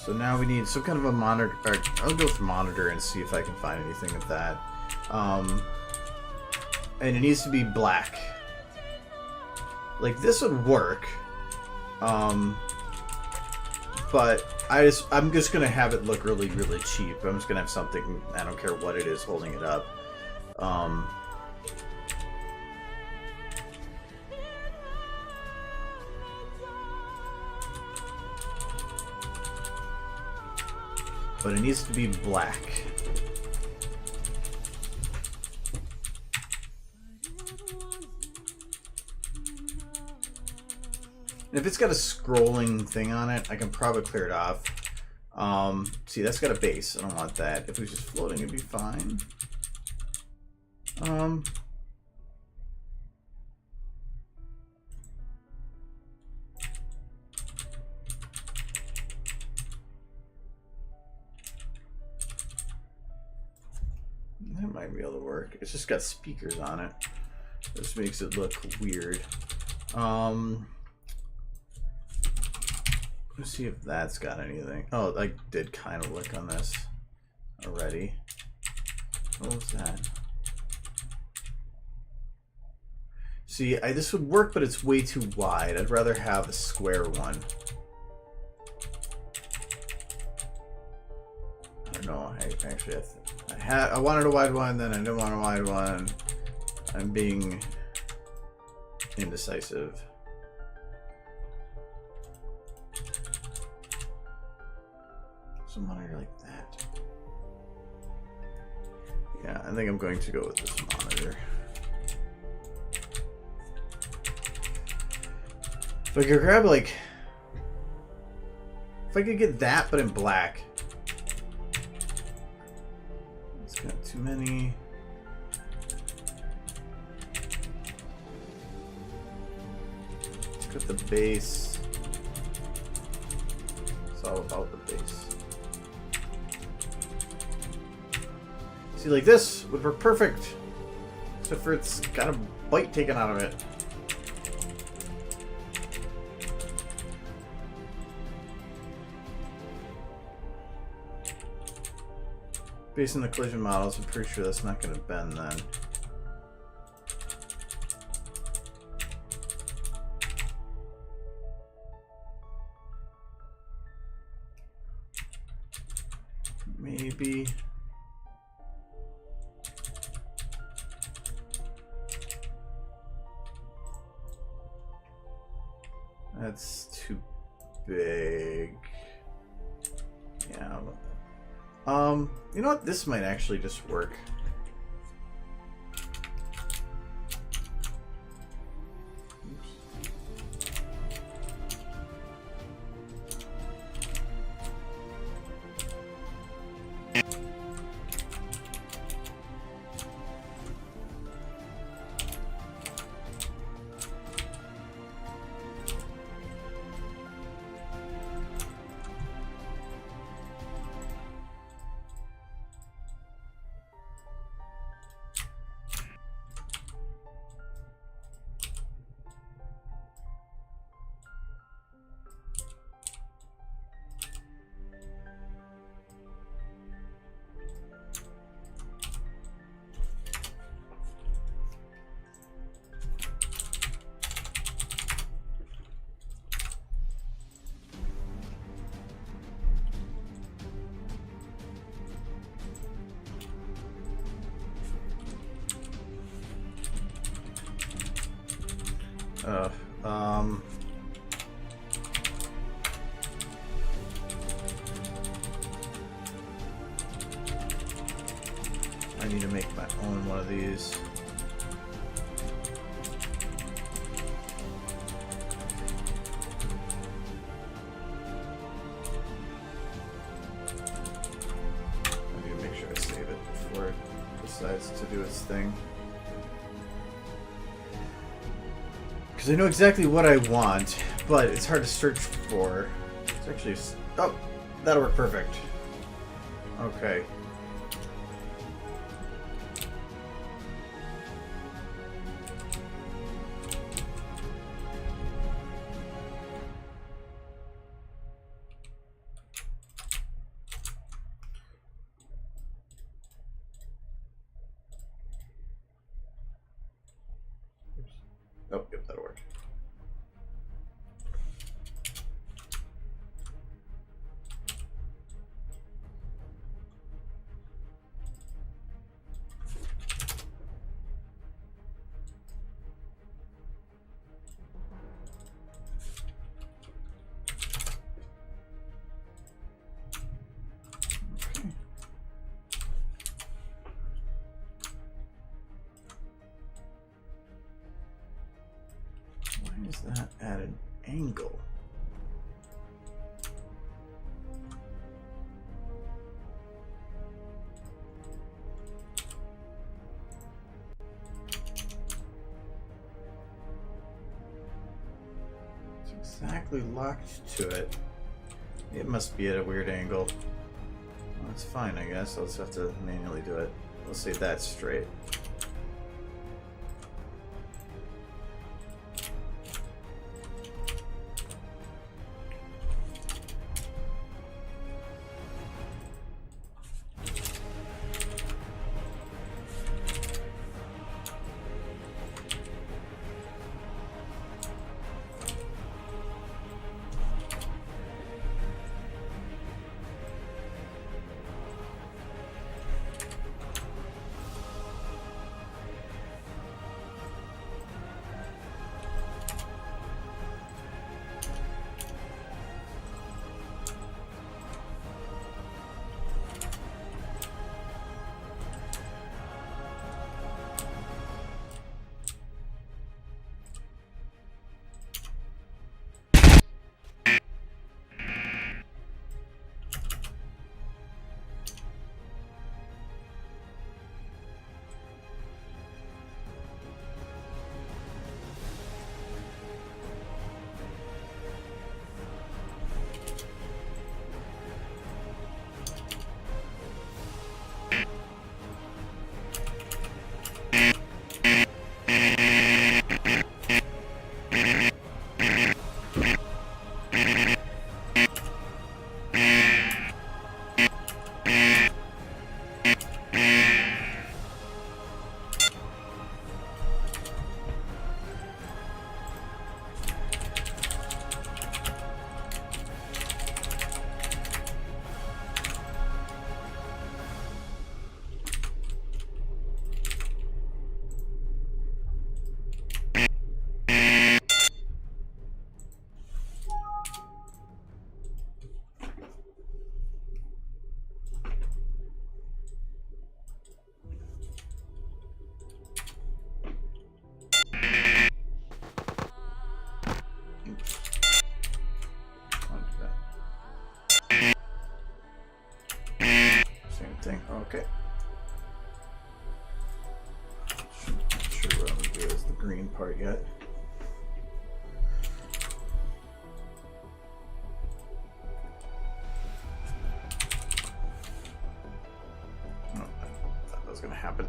So now we need some kind of a monitor. I'll go with monitor and see if I can find anything with that. And it needs to be black. Like this would work. But I'm just gonna have it look really, really cheap. I'm just gonna have something, I don't care what it is, holding it up. But it needs to be black. And if it's got a scrolling thing on it, I can probably clear it off. See, that's got a base. I don't want that. If it was just floating, it'd be fine. That might be able to work. It's just got speakers on it. This makes it look weird. Let's see if that's got anything. Oh, I did kind of look on this already. What was that? See, this would work, but it's way too wide. I'd rather have a square one. I don't know. I wanted a wide one, then I didn't want a wide one. I'm being indecisive. So monitor like that. Yeah, I think I'm going to go with this monitor. If I could grab like, if I could get that but in black. It's got too many. Let's get the base. It's all about the base. See, like this would work perfect, except for it's got a bite taken out of it. Based on the collision models, I'm pretty sure that's not going to bend then. Maybe. That's too big. Yeah, I don't know. You know what? This might actually just work. I need to make my own one of these. I need to make sure I save it before it decides to do its thing. Because I know exactly what I want, but it's hard to search for. It's actually... Oh! That'll work perfect. Okay. Oh, yep, that'll work. Okay. Why is that at an angle? It's exactly locked to it. It must be at a weird angle. Well, that's fine, I guess. I'll just have to manually do it. Let's say that's straight. Thing. Okay. Not sure what I'm gonna do is the green part yet. Oh, I thought that was gonna happen.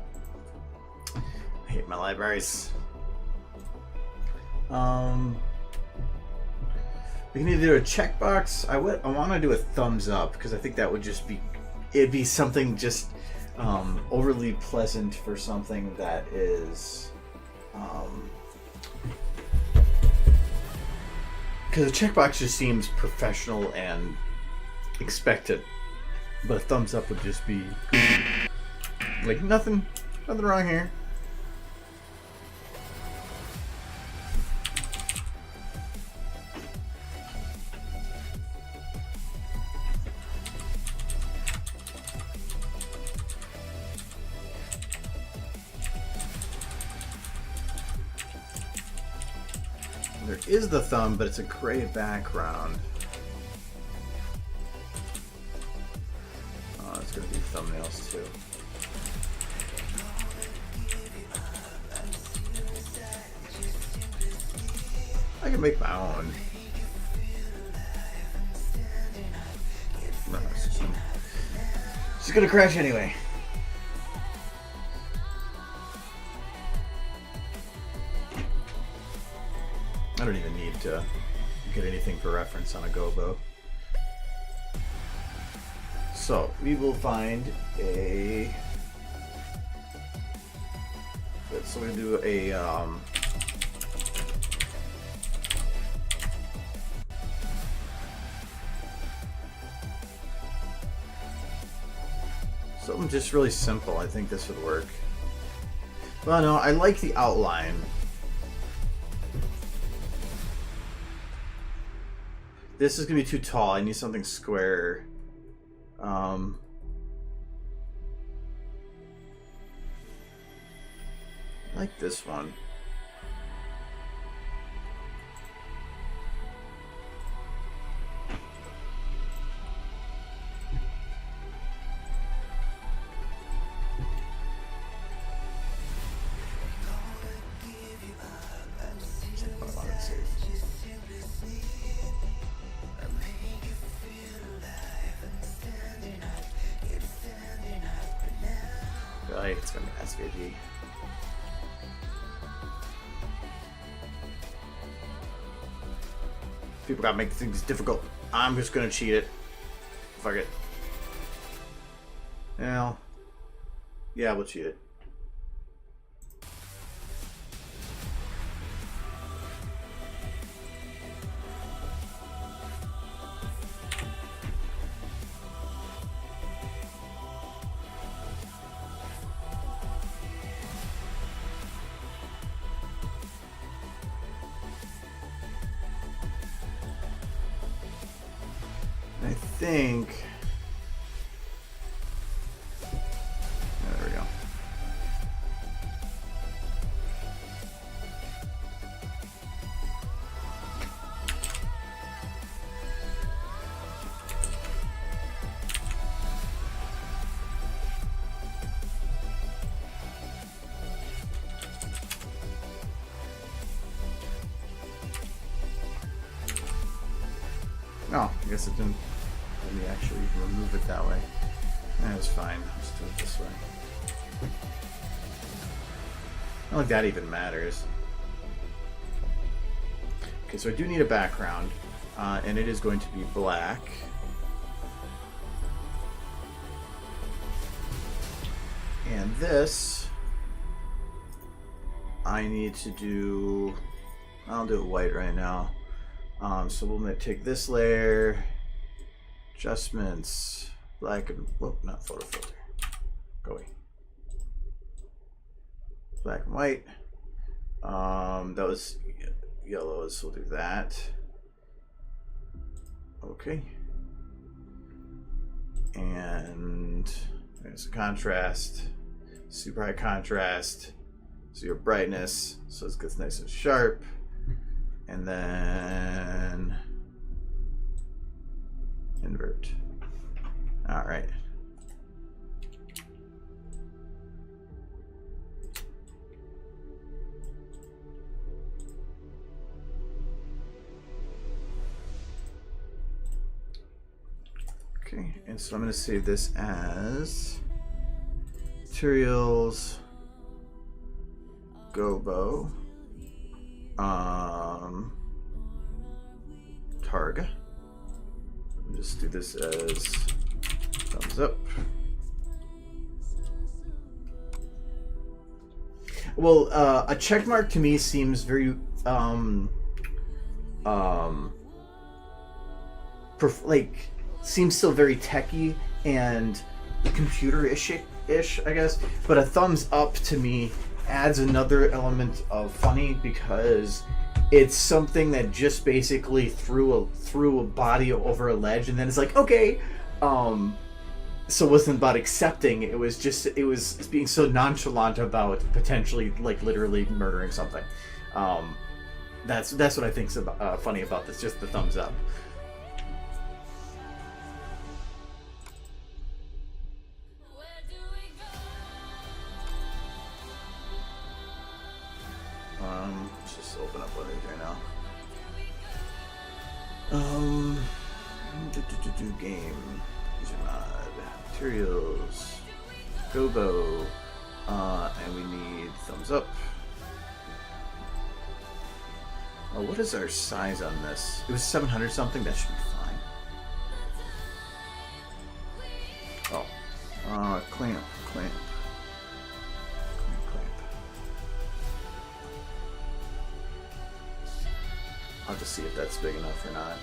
I hate my libraries. We can either do a checkbox. I want to do a thumbs up because I think that would just be. It'd be something just overly pleasant for something that is because a checkbox just seems professional and expected, but a thumbs up would just be like nothing wrong here. There is the thumb, but it's a gray background. Oh, it's going to be thumbnails too. I can make my own. No, it's just going to crash anyway. I don't even need to get anything for reference on a gobo. So we will find a. So we do a. Something just really simple. I think this would work. Well, no, I like the outline. This is gonna be too tall. I need something square. I like this one. Really? It's gonna be SVG. People gotta make things difficult. I'm just gonna cheat it. Fuck it. Well, yeah, we'll cheat it. I think. There we go. Oh, I guess it didn't. Let me actually remove it that way. That's fine. Let's do it this way. I don't think that even matters. Okay, so I do need a background, and it is going to be black. And this, I need to do. I'll do it white right now. So we'll take this layer. Adjustments, black and whoop, not photo filter. Go away. Black and white. That was yellow, so we'll do that. Okay. And there's a contrast, super high contrast. So your brightness, so it gets nice and sharp. And then invert. All right. Okay, and so I'm going to save this as materials, Gobo, Targa. Just do this as thumbs up. Well, a check mark to me seems very seems still very techy and computer-ish, I guess. But a thumbs up to me adds another element of funny because it's something that just basically threw a body over a ledge, and then it's like, okay, so it wasn't about accepting. It was being so nonchalant about potentially, like, literally murdering something. That's what I think's funny about this. Just the thumbs up. Let's just open up one of these right now. Game, user mod, materials, Gobo, and we need thumbs up. Oh, what is our size on this? It was 700 something. That should be fine. Oh, clamp. I'll just see if that's big enough or not.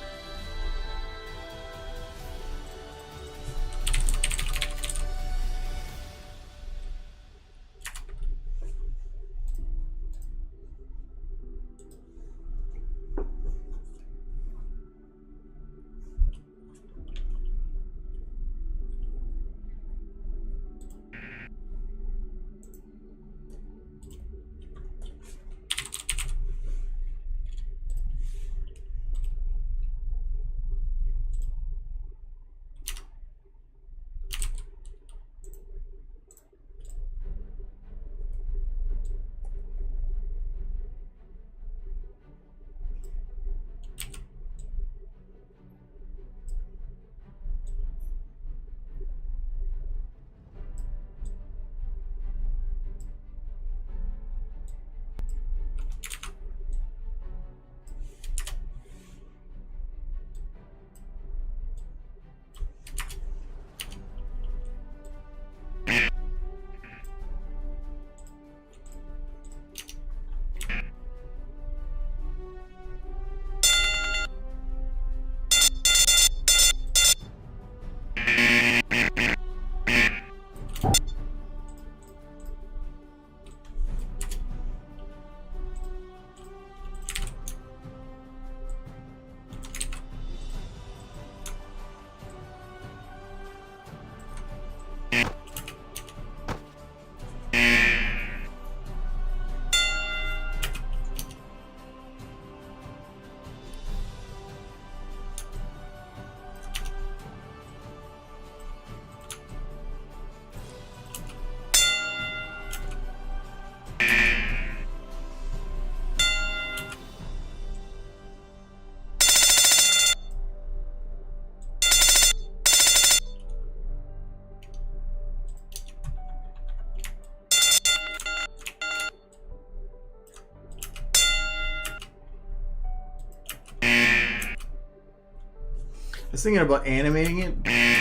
was thinking about animating it,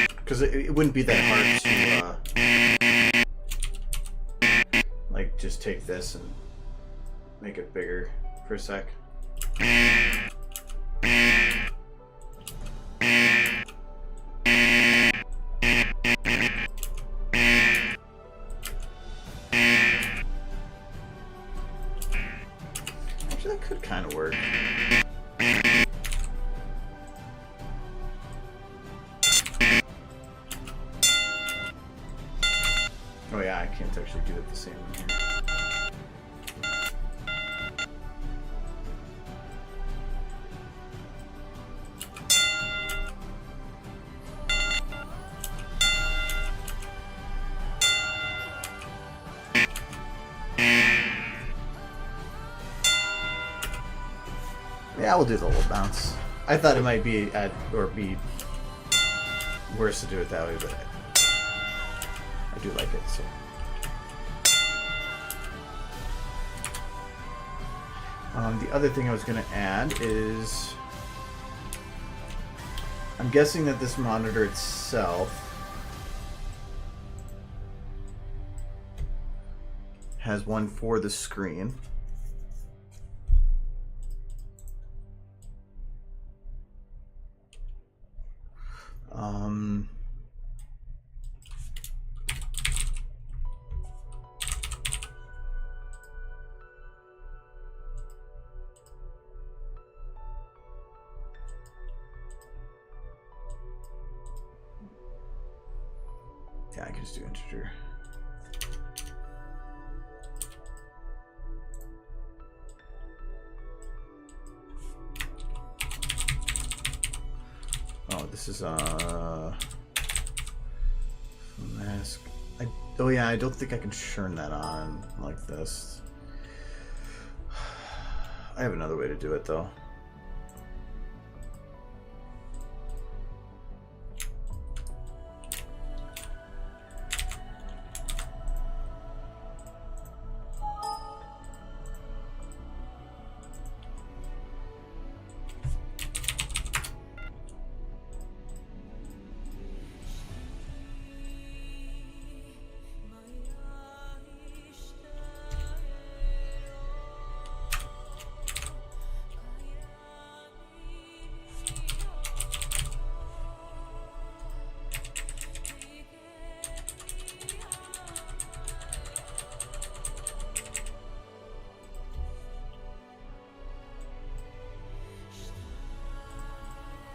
because it wouldn't be that hard to, like, just take this and make it bigger for a sec. Actually, that could kind of work. Oh yeah, I can't actually do it the same in here. Yeah, we'll do the little bounce. I thought it might be be worse to do it that way, but I do like it, so. The other thing I was going to add is, I'm guessing that this monitor itself has one for the screen. Yeah, I can just do integer. Oh, this is mask. Oh yeah, I don't think I can turn that on like this. I have another way to do it though.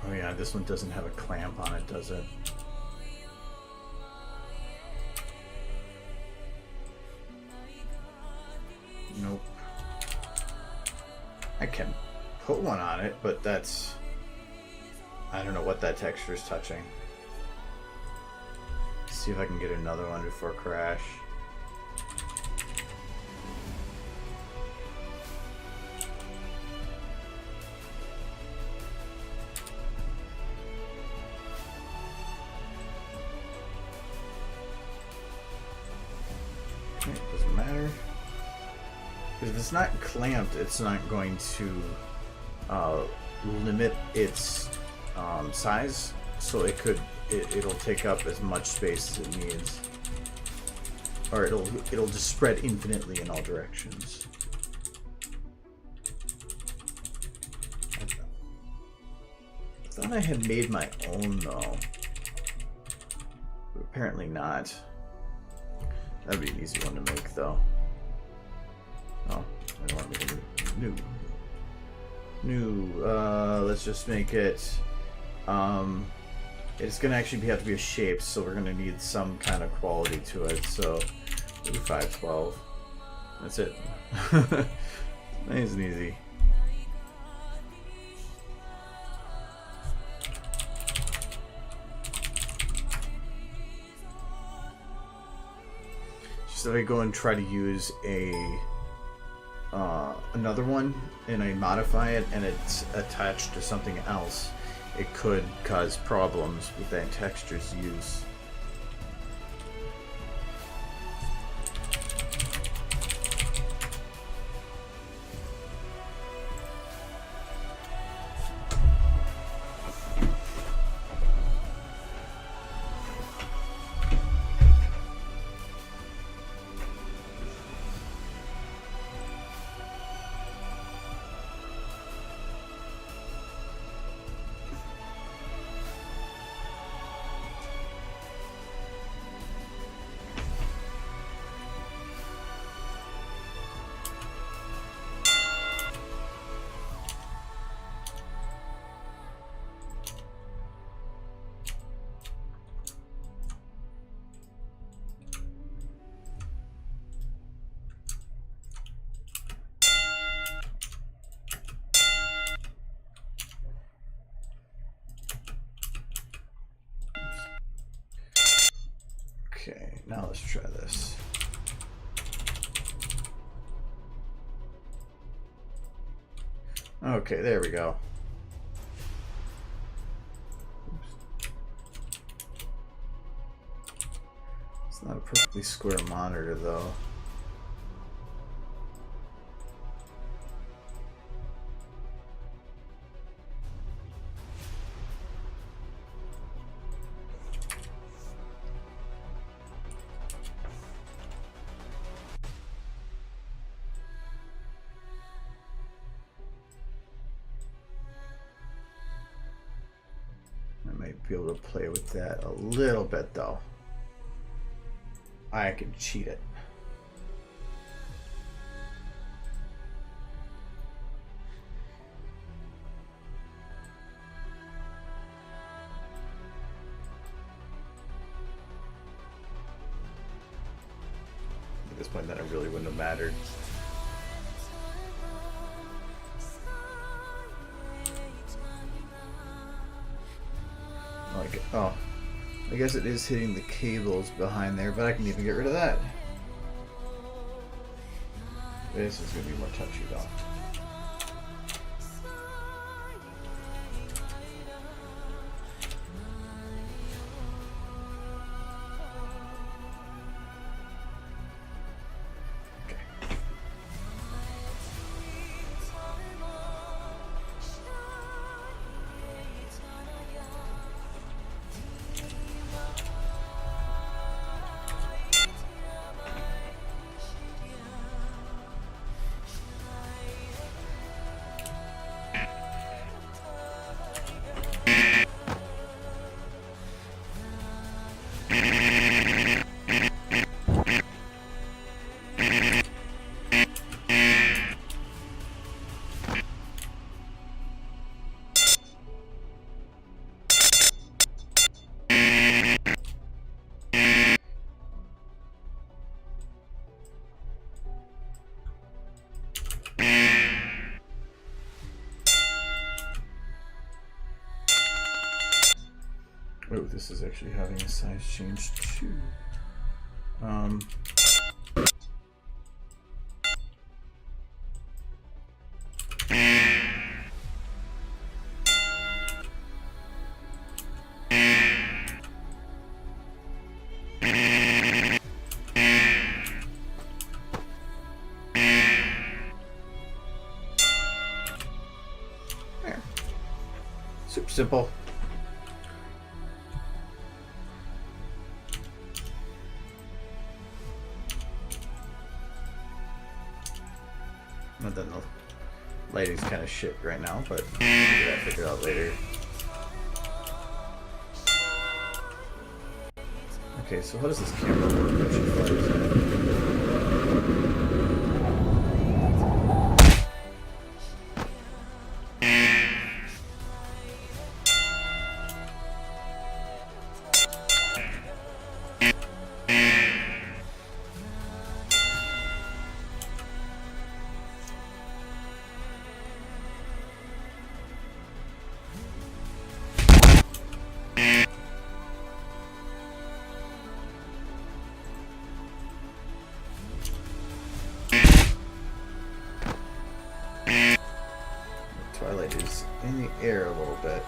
Oh yeah, this one doesn't have a clamp on it, does it? Nope. I can put one on it, but that's... I don't know what that texture is touching. See if I can get another one before crash. Doesn't matter. Because if it's not clamped, it's not going to limit its size, so it'll take up as much space as it needs, or it'll just spread infinitely in all directions. I thought I had made my own though, but apparently not. That'd be an easy one to make, though. Oh, I don't want to make a new. Let's just make it. It's gonna actually have to be a shape, so we're gonna need some kind of quality to it. So, maybe 512. That's it. Nice and easy. So if I go and try to use another one and I modify it and it's attached to something else, it could cause problems with that texture's use. Okay, now let's try this. Okay, there we go. Oops. It's not a perfectly square monitor though. Be able to play with that a little bit though. I can cheat it. At this point then it really wouldn't have mattered. Like, oh, I guess it is hitting the cables behind there, but I can even get rid of that. This is going to be more touchy though. Oh, this is actually having a size change too. There. Super simple. Not that the lighting's kind of shit right now, but we'll get that figured out later. Okay, so how does this camera work? Twilight is in the air a little bit.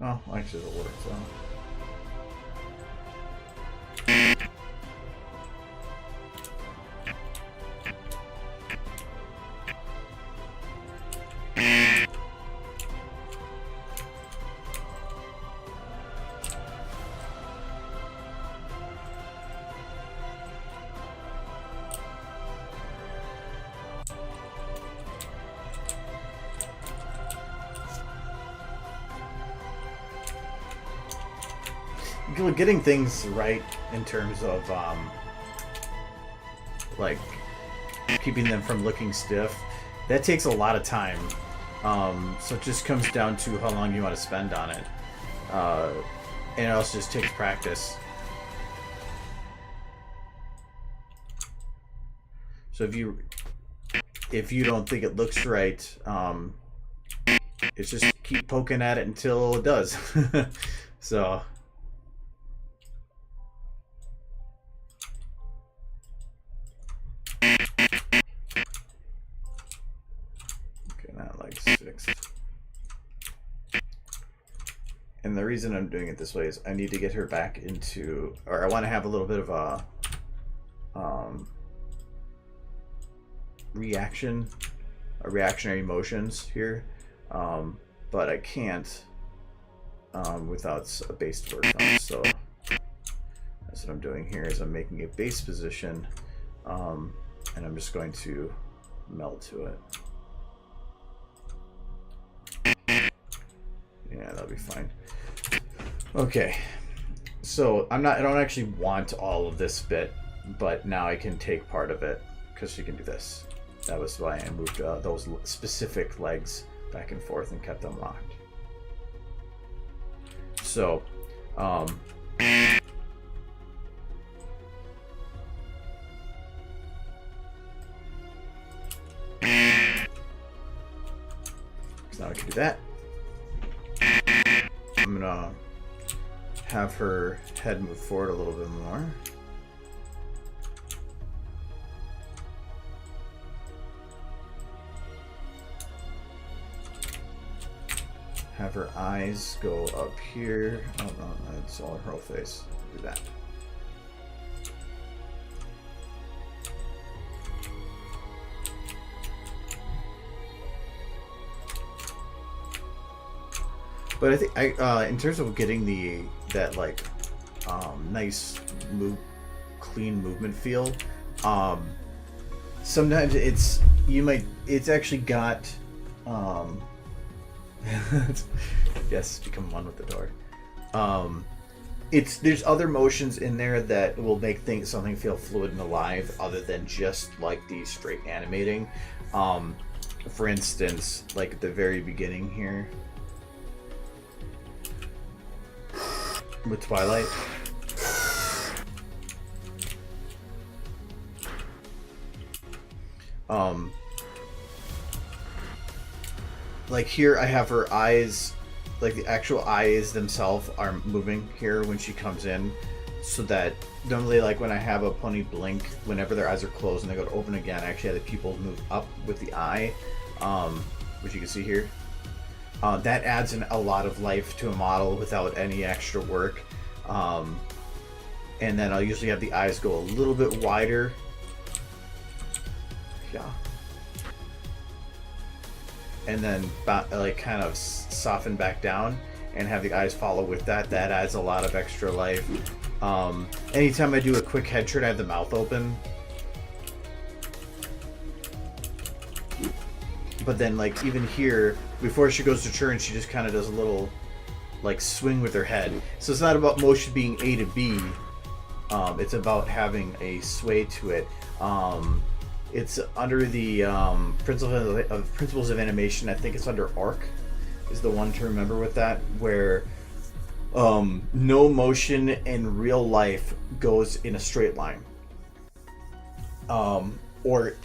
Oh, actually it'll work, so. Getting things right in terms of like keeping them from looking stiff, that takes a lot of time. So it just comes down to how long you want to spend on it, and it also just takes practice. So if you don't think it looks right, it's just keep poking at it until it does. So. Fixed. And the reason I'm doing it this way is I need to get her back into, or I want to have a little bit of a reactionary motions here, but I can't without a base to work on. So that's what I'm doing here is I'm making a base position, and I'm just going to meld to it. Yeah, that'll be fine. Okay, so I don't actually want all of this bit, but now I can take part of it because she can do this. That was why I moved those specific legs back and forth and kept them locked. So, so now I can do that. I'm gonna have her head move forward a little bit more. Have her eyes go up here. Oh no, that's all her whole face. Do that. But I think in terms of getting that like nice clean movement feel, sometimes it's actually got yes, become one with the door. There's other motions in there that will make something feel fluid and alive other than just like the straight animating. For instance, like at the very beginning here with Twilight. Like here I have her eyes, like the actual eyes themselves are moving here when she comes in, so that normally like when I have a pony blink, whenever their eyes are closed and they go to open again, I actually have the pupils move up with the eye, which you can see here. That adds a lot of life to a model without any extra work. And then I'll usually have the eyes go a little bit wider. Yeah. And then like kind of soften back down and have the eyes follow with that. That adds a lot of extra life. Anytime I do a quick head turn, I have the mouth open. But then like even here, before she goes to turn, she just kind of does a little like swing with her head. So it's not about motion being A to B. It's about having a sway to it. It's under the principles of animation. I think it's under arc is the one to remember with that, where no motion in real life goes in a straight line, or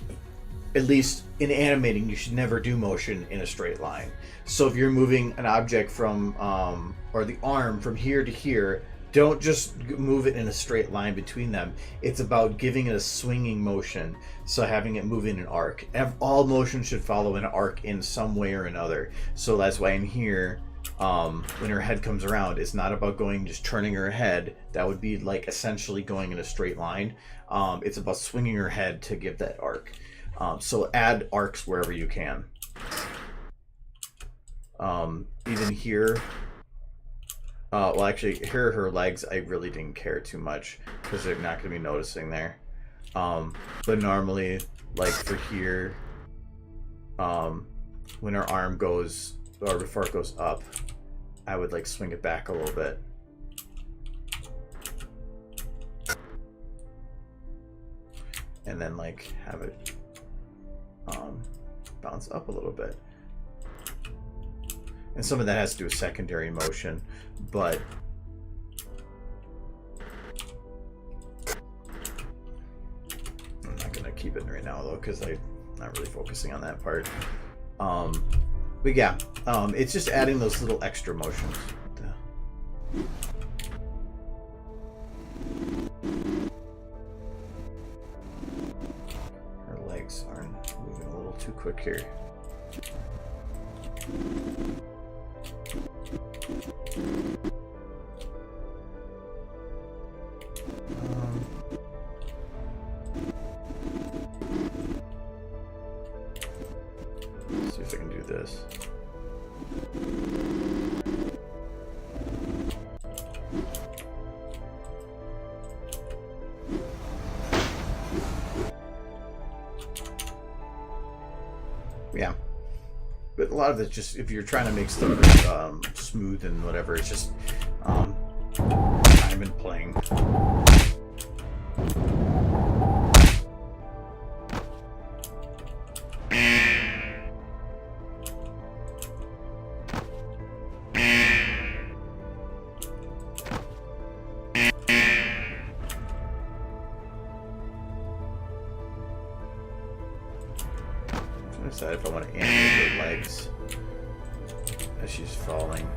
at least in animating you should never do motion in a straight line. So if you're moving an object from or the arm from here to here, don't just move it in a straight line between them. It's about giving it a swinging motion, so having it move in an arc. All motion should follow an arc in some way or another. So that's why in here, when her head comes around, it's not about just turning her head. That would be like essentially going in a straight line. It's about swinging her head to give that arc. So add arcs wherever you can. Even here, well, actually, here are her legs. I really didn't care too much because they're not going to be noticing there. But normally, like for here, when her arm goes, or before it goes up, I would like swing it back a little bit. And then like have it bounce up a little bit. And some of that has to do with secondary motion, but I'm not gonna keep it right now though, because I'm not really focusing on that part. But yeah, it's just adding those little extra motions. Her legs are moving a little too quick here. Let's see if I can do this. Yeah. But a lot of it's just, if you're trying to make stuff smooth and whatever, it's just time and playing. Decide if I want to animate her legs as she's falling.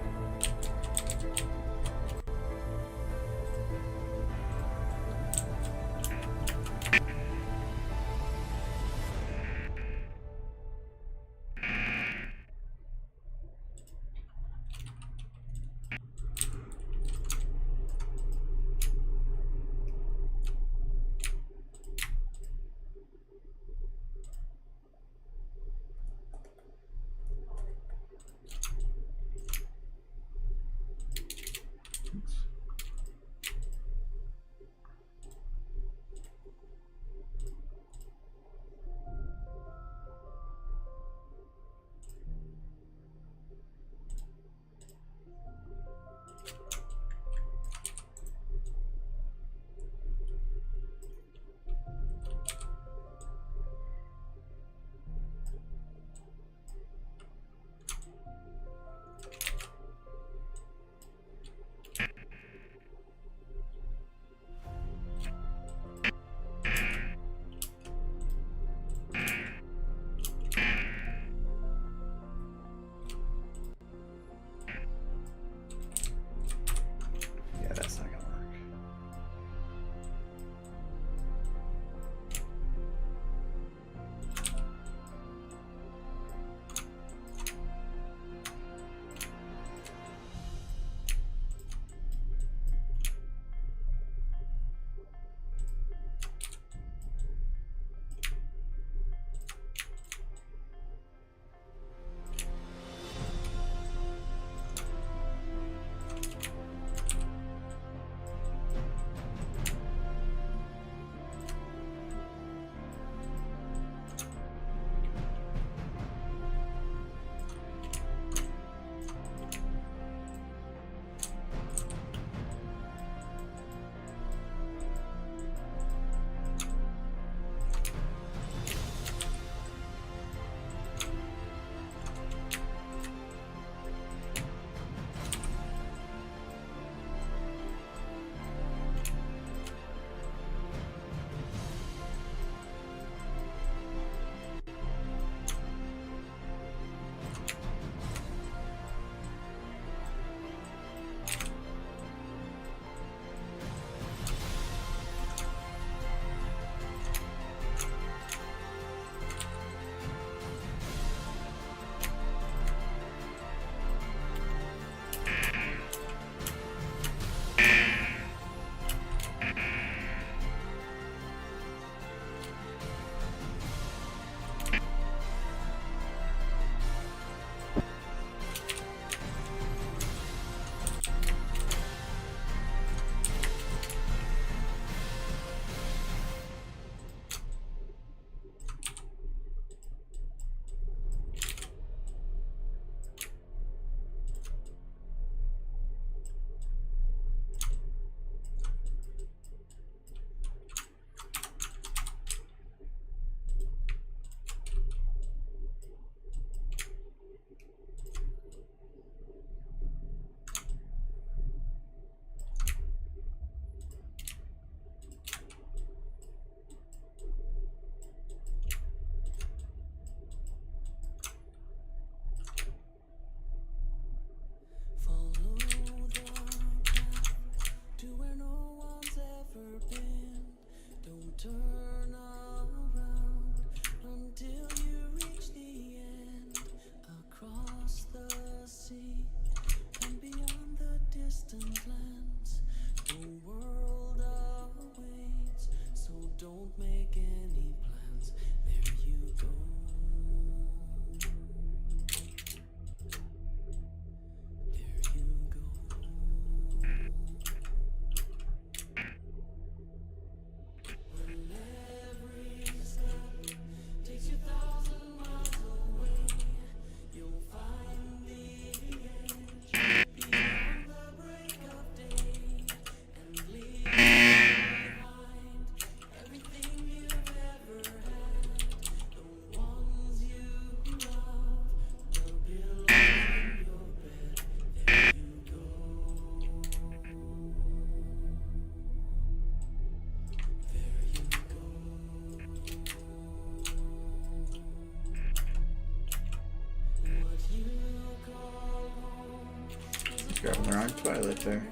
the wrong toilet there.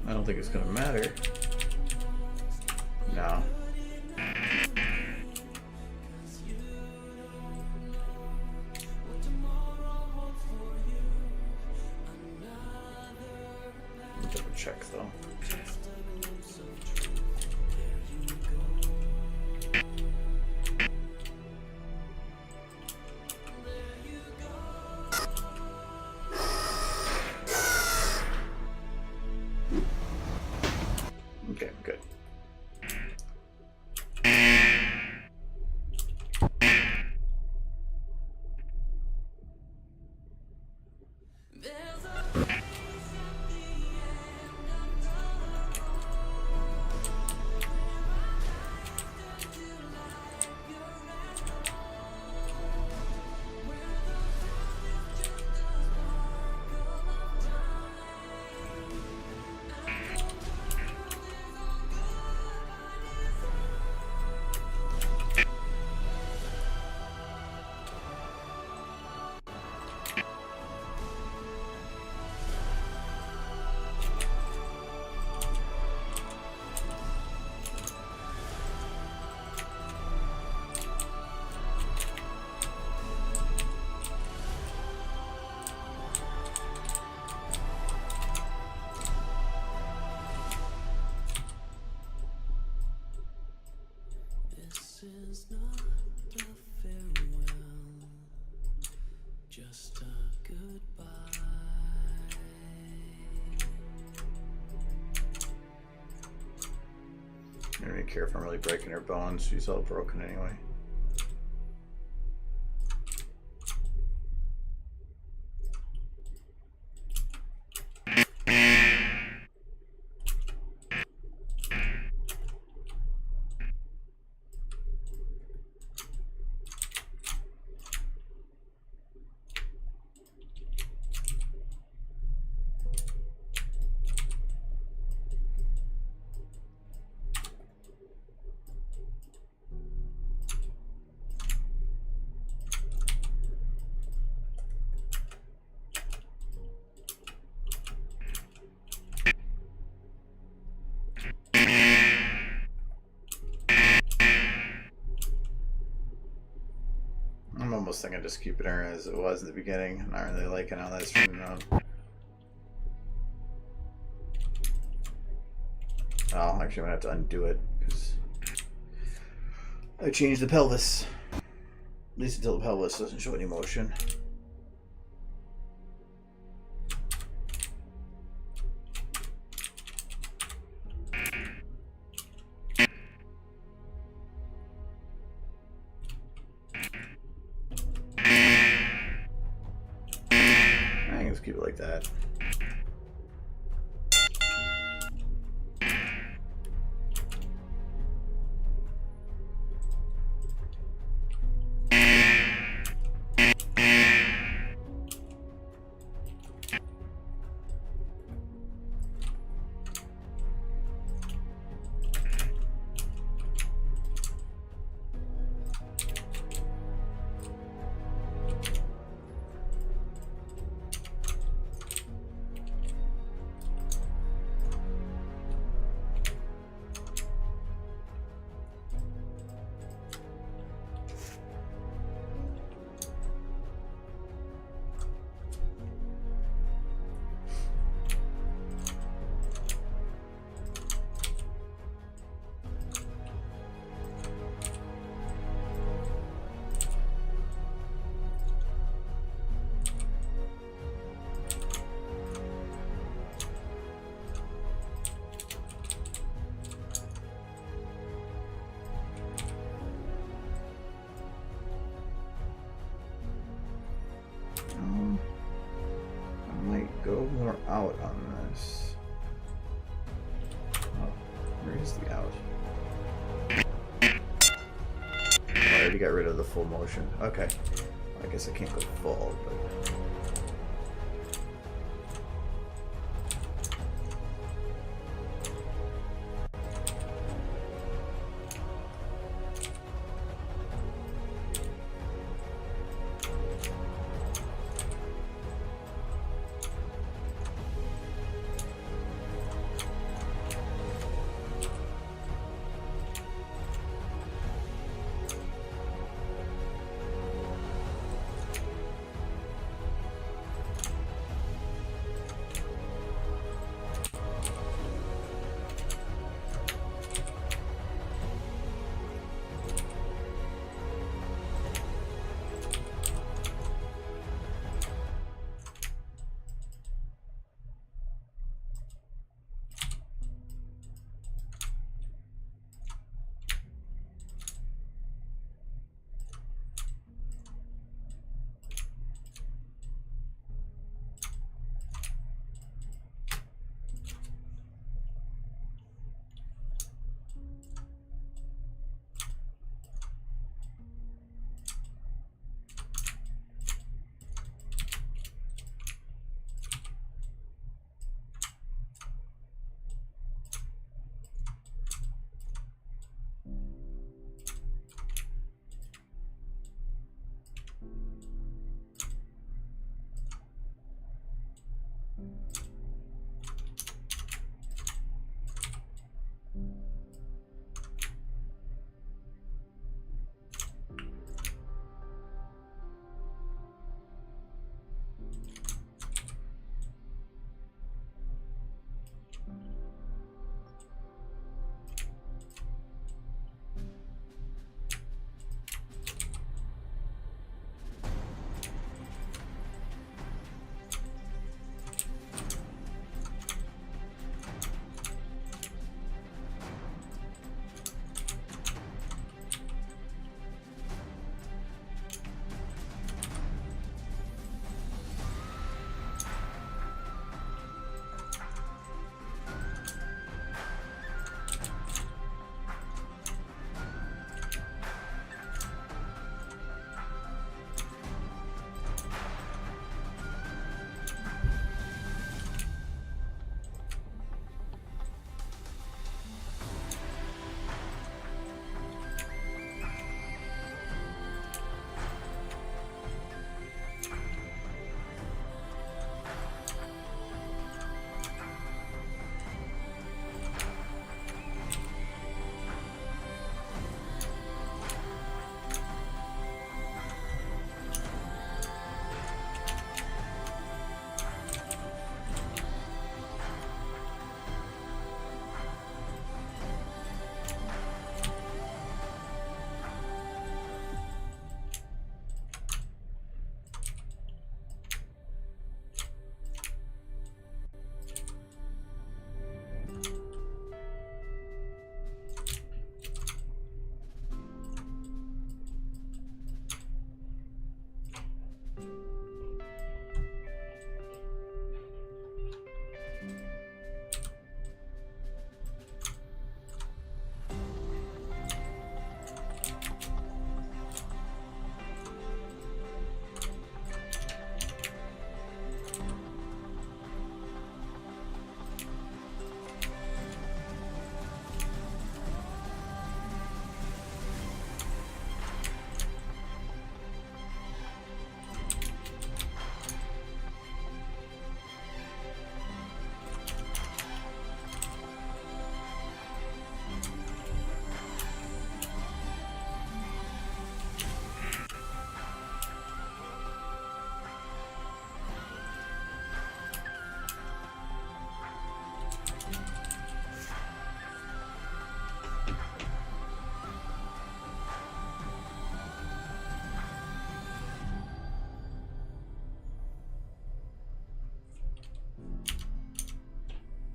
I don't think it's gonna matter. No. Double check though. Okay, good. Is not a farewell, just a goodbye. I don't really care if I'm really breaking her bones. She's all broken anyway. I'm almost thinking just keeping her as it was in the beginning. I'm not really liking how that's turned out. Oh, actually, I'm gonna have to undo it because I changed the pelvis. At least until the pelvis doesn't show any motion. Let's keep it like that. Go more out on this. Oh, where is the out? Oh, I already got rid of the full motion. Okay. I guess I can't go full, but...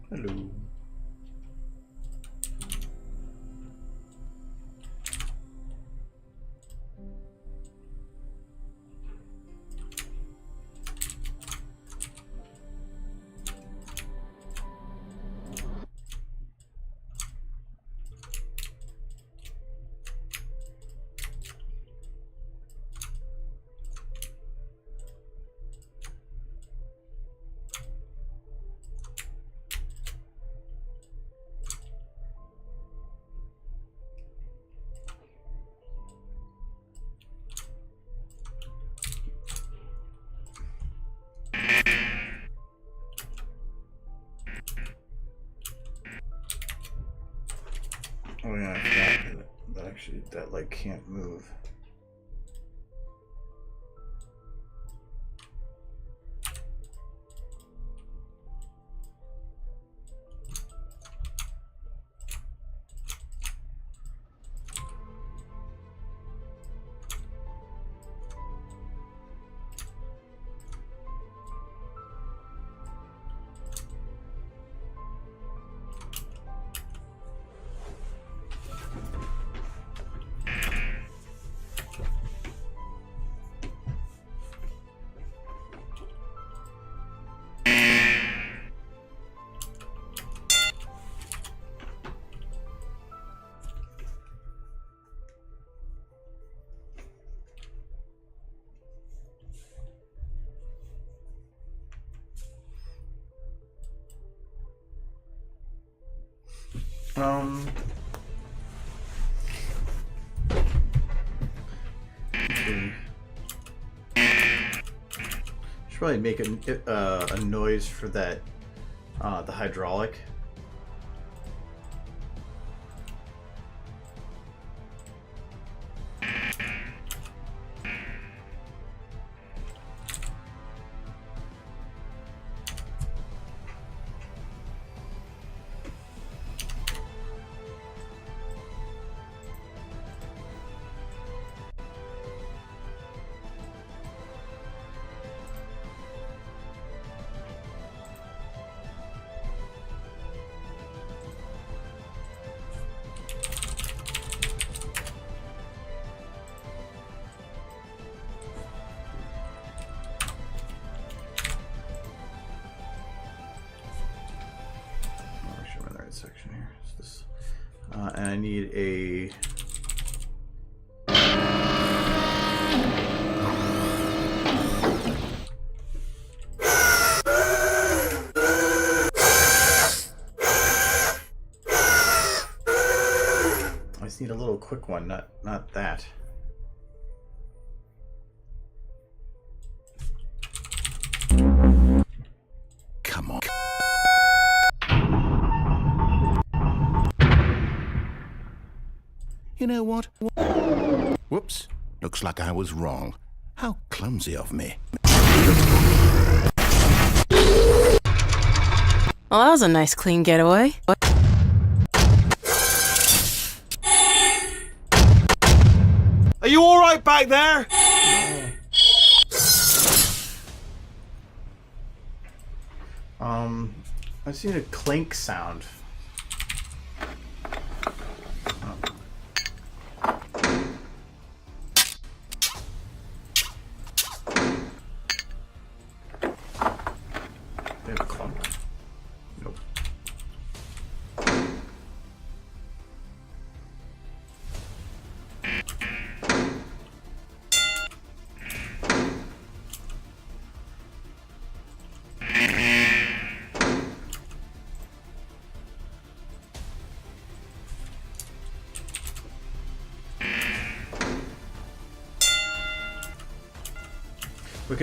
Hello. Oh yeah, I forgot that actually that like can't move. Should probably make a noise for that, the hydraulic. Section here. This, and I need a I just need a little quick one, not that. Come on. You know what? Whoops. Looks like I was wrong. How clumsy of me. Well, that was a nice clean getaway. Are you all right back there? I just need a clink sound. Nope.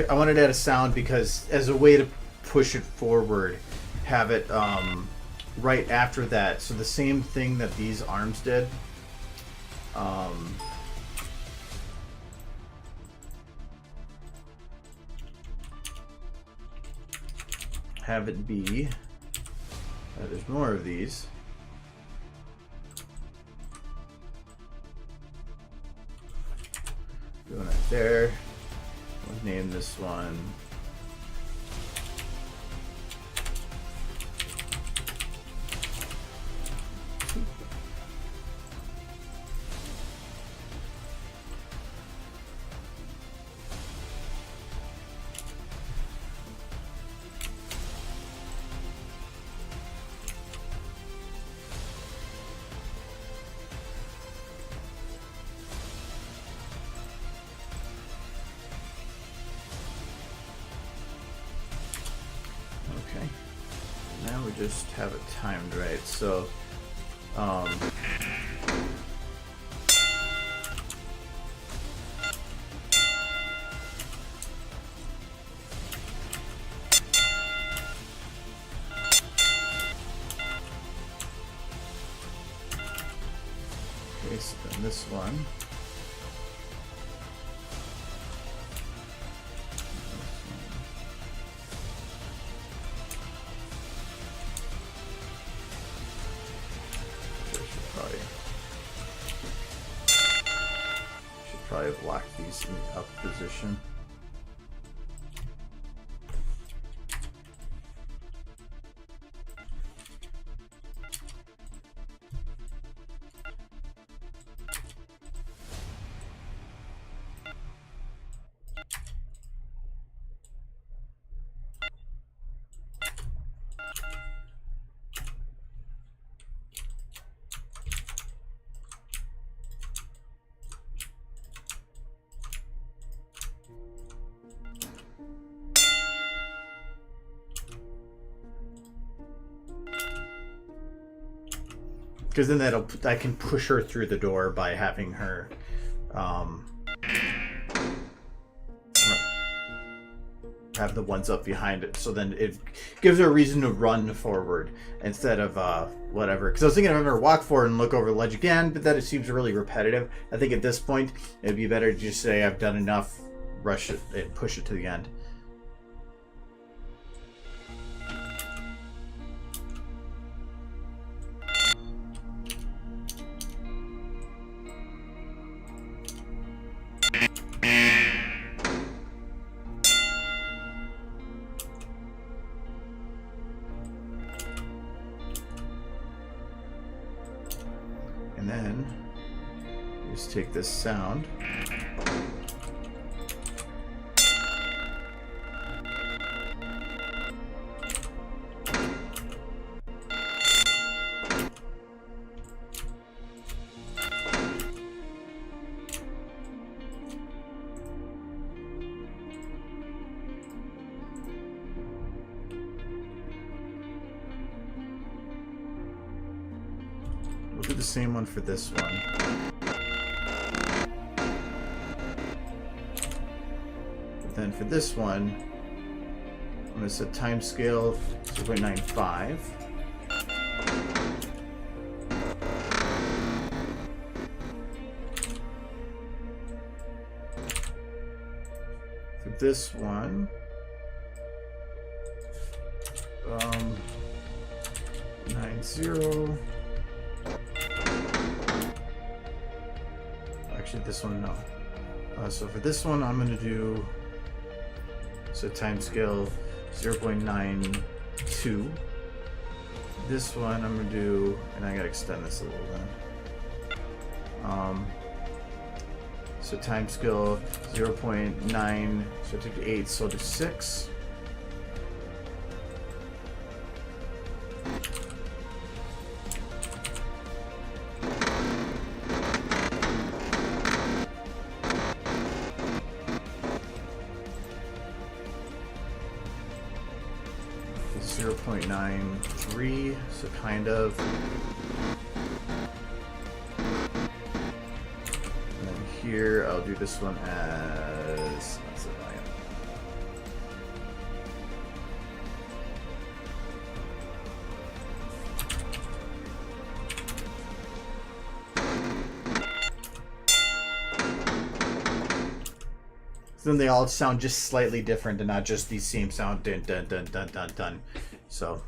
I wanted to add a sound because as a way to push it forward, have it right after that. So the same thing that these arms did. Have it be. There's more of these. Doing it there. We'll name this one now we just have it timed right. So, okay, so then this one. Should probably have locked these in the up position. Because then I can push her through the door by having her have the ones up behind it. So then it gives her a reason to run forward instead of whatever. Because I was thinking of having her walk forward and look over the ledge again, but then it seems really repetitive. I think at this point it'd be better to just say I've done enough, rush it and push it to the end. And then just take this sound. We'll do the same one for this one. But then for this one, I'm going to set time scale 0.95. For this one, 90. Actually, this one, no. So for this one, I'm going to do time scale 0.92. This one, I'm going to do, and I got to extend this a little bit. Time scale 0.9, so take the 8, so to 6. .93, so kind of. And then here, I'll do this one as what's the volume? So then they all sound just slightly different and not just the same sound dun dun dun dun dun dun. So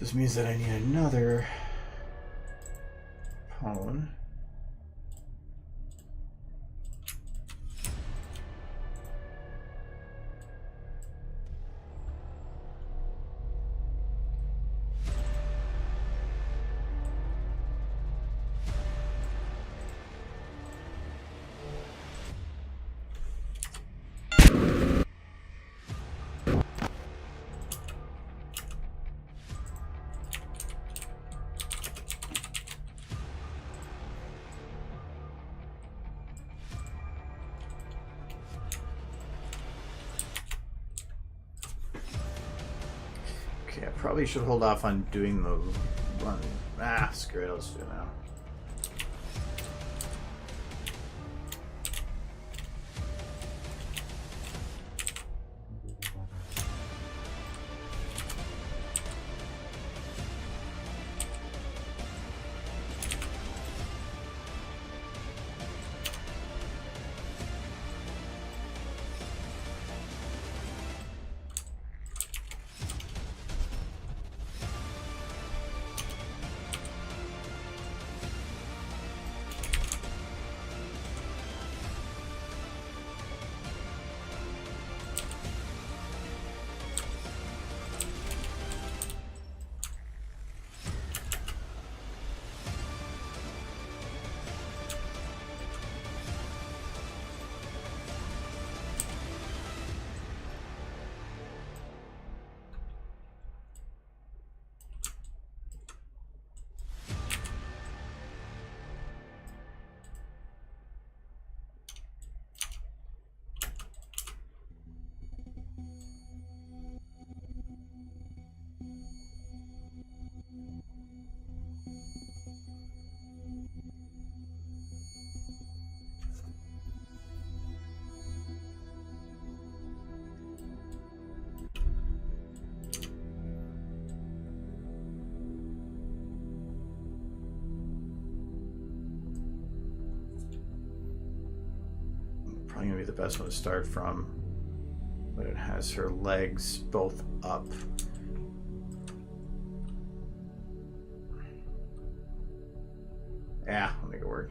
This means that I need another pawn. Okay, I probably should hold off on doing the run. Ah, screw it, I'll just do it now. Probably gonna be the best one to start from, but it has her legs both up. Yeah, I'll make it work.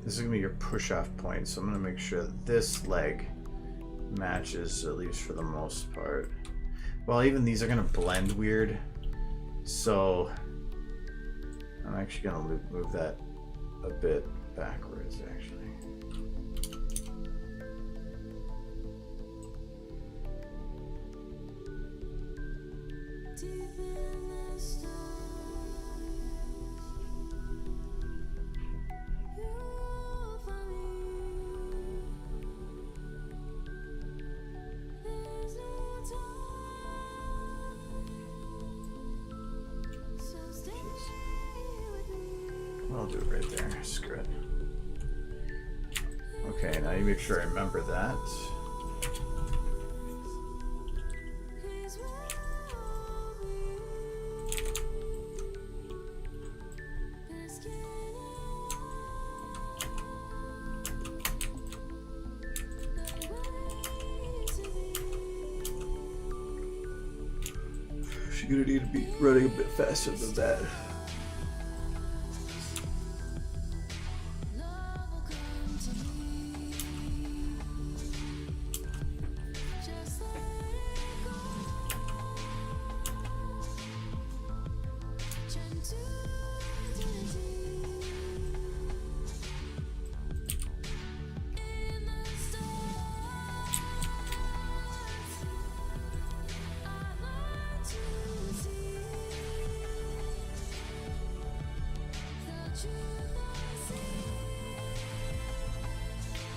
This is gonna be your push-off point, so I'm gonna make sure that this leg matches, at least for the most part. Well, even these are gonna blend weird, so I'm actually gonna move that a bit backwards, actually. I'll do it right there. Screw it. Okay, now you make sure I remember that. She's gonna need to be running a bit faster than that.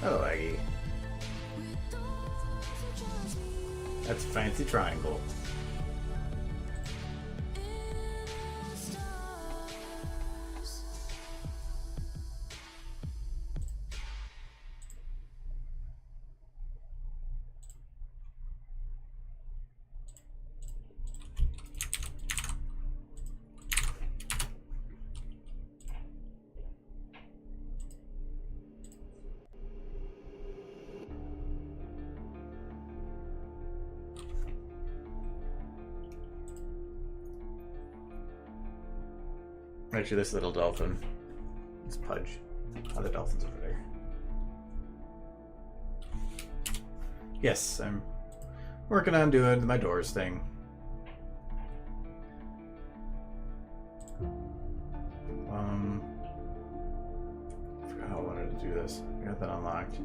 Hello, Aggie. That's a fancy triangle. Actually, this little dolphin. It's Pudge. Other dolphins over there. Yes, I'm working on doing my doors thing. I forgot how I wanted to do this. I got that unlocked.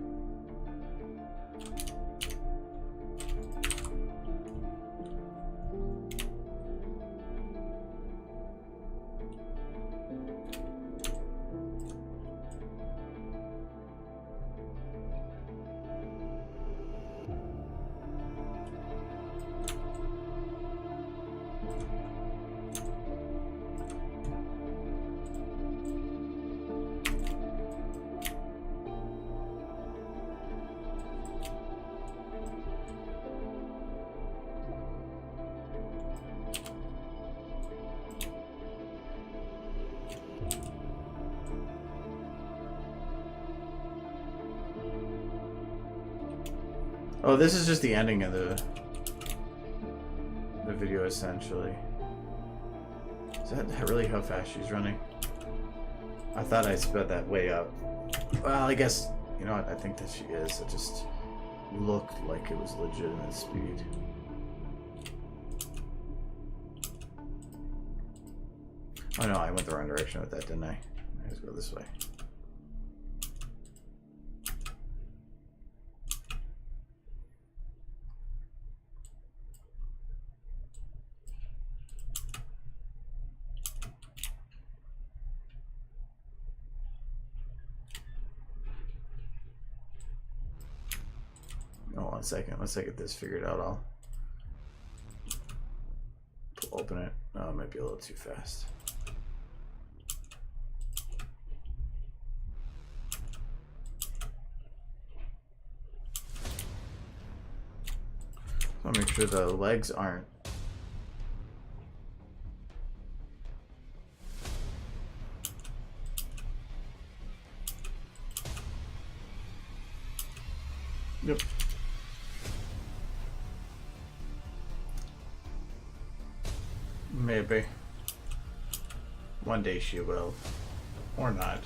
Oh, this is just the ending of the video, essentially. Is that really how fast she's running? I thought I sped that way up. Well, I guess, you know what, I think that she is. It just looked like it was legitimate speed. Oh no, I went the wrong direction with that, didn't I? Let's go this way. Oh, 1 second. Once I get this figured out, I'll open it. Oh, it might be a little too fast. I'll make sure the legs aren't. Yep. Maybe. One day she will. Or not.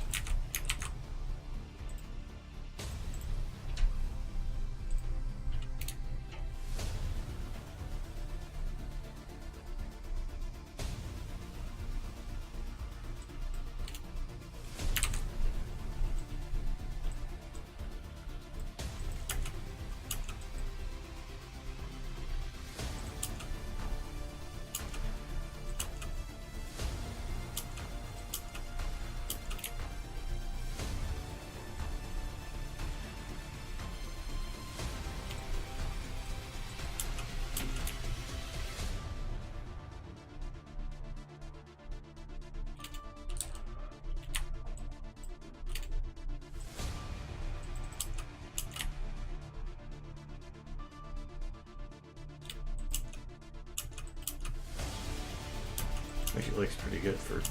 Actually looks pretty good for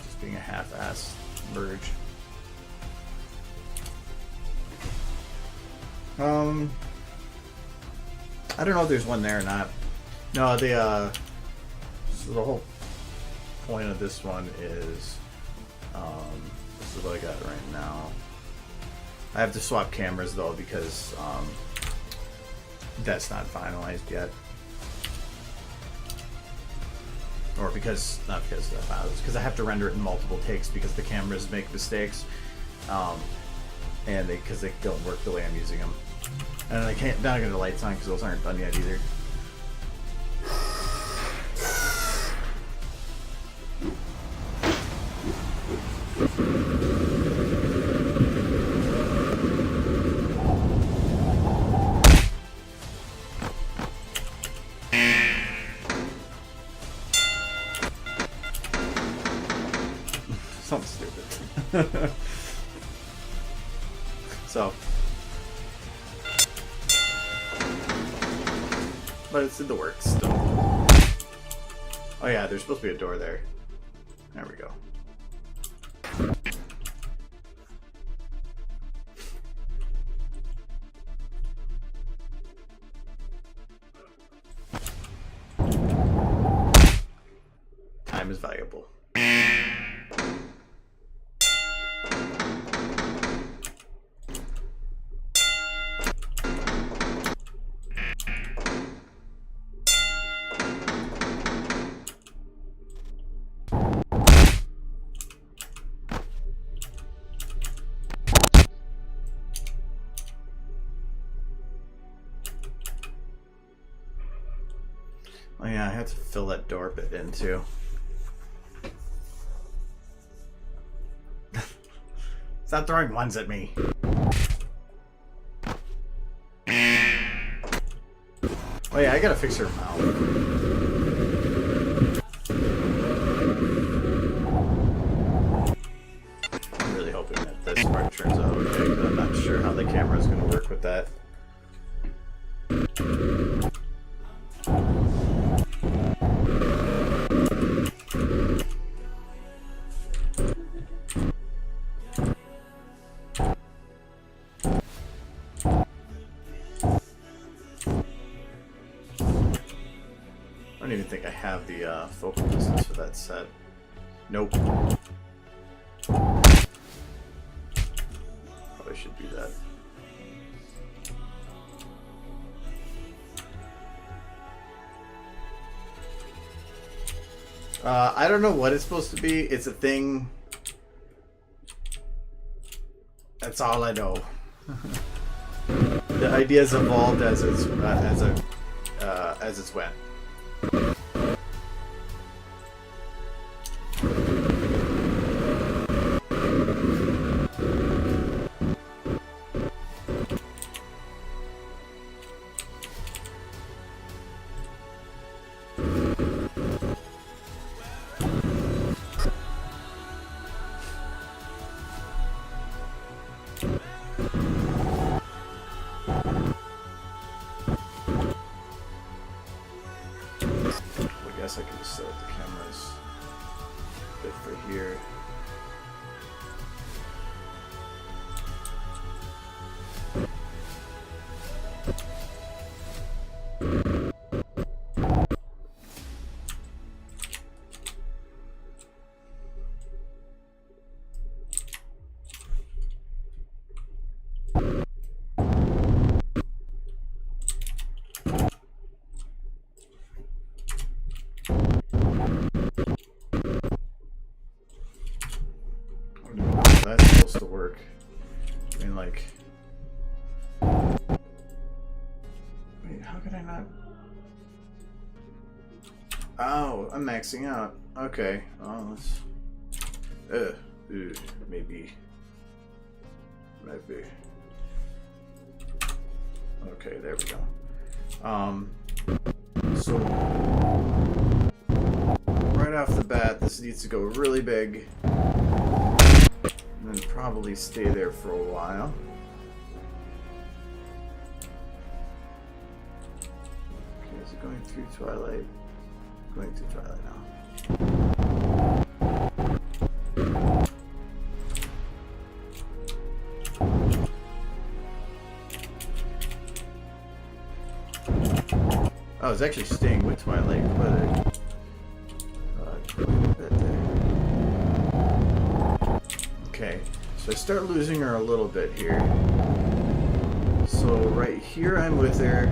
just being a half-ass merge. I don't know if there's one there or not. No, so the whole point of this one is, this is what I got right now. I have to swap cameras though because that's not finalized yet. Or because, not because of that, it's because I have to render it in multiple takes because the cameras make mistakes, and because they don't work the way I'm using them. And I can't, not gonna get the lights on because those aren't done yet either. Something stupid. So, but it's in the works still. Oh yeah, there's supposed to be a door there. There we go. Time is valuable. yeah, I have to fill that door bit in too. Stop throwing ones at me. Oh yeah, I gotta fix her mouth. I'm really hoping that this part turns out okay, because I'm not sure how the camera is gonna work with that. I don't even think I have the focal distance for that set. Nope. Probably should do that. I don't know what it's supposed to be. It's a thing. That's all I know. The idea's evolved as it's went. I guess I could just set up the cameras a bit for here. That's supposed to work. I mean, like... Wait, how could I not... Oh, I'm maxing out. Okay. Oh, let's... maybe... Maybe... Okay, there we go. So... Right off the bat, this needs to go really big. And then probably stay there for a while. Okay, is it going through Twilight? Going through Twilight now. Oh, it's actually staying with Twilight, but okay, so I start losing her a little bit here. So right here I'm with her,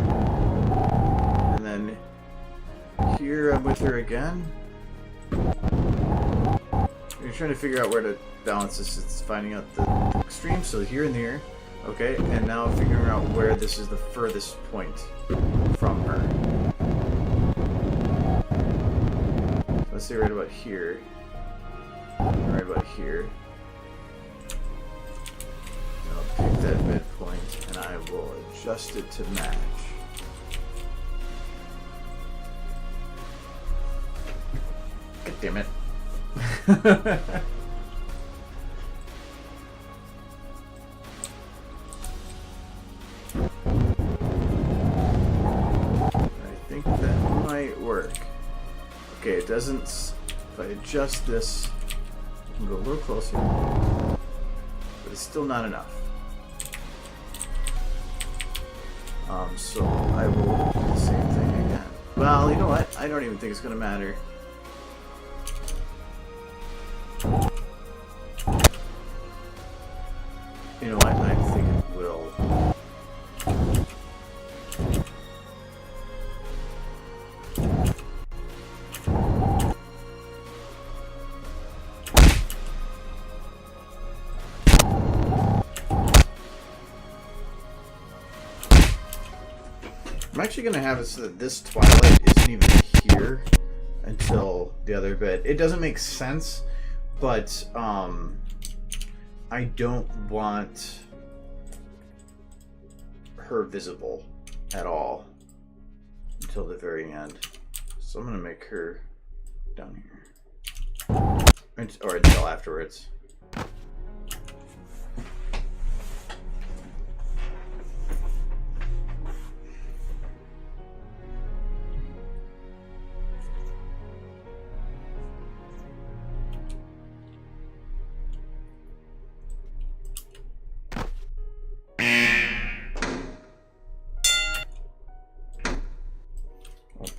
and then here I'm with her again. You're trying to figure out where to balance this. It's finding out the extreme, so here and here. Okay, and now figuring out where this is the furthest point from her. Let's say right about here. Right about here. I'll pick that midpoint and I will adjust it to match. God damn it. I think that might work. Okay, it doesn't. If I adjust this, I can go a little closer, but it's still not enough. So I will do the same thing again. Well, you know what? I don't even think it's going to matter. You know what? I think it will. I'm actually going to have it so that this Twilight is isn't even here until the other bit. It doesn't make sense, but I don't want her visible at all until the very end. So I'm gonna make her down here, or until afterwards.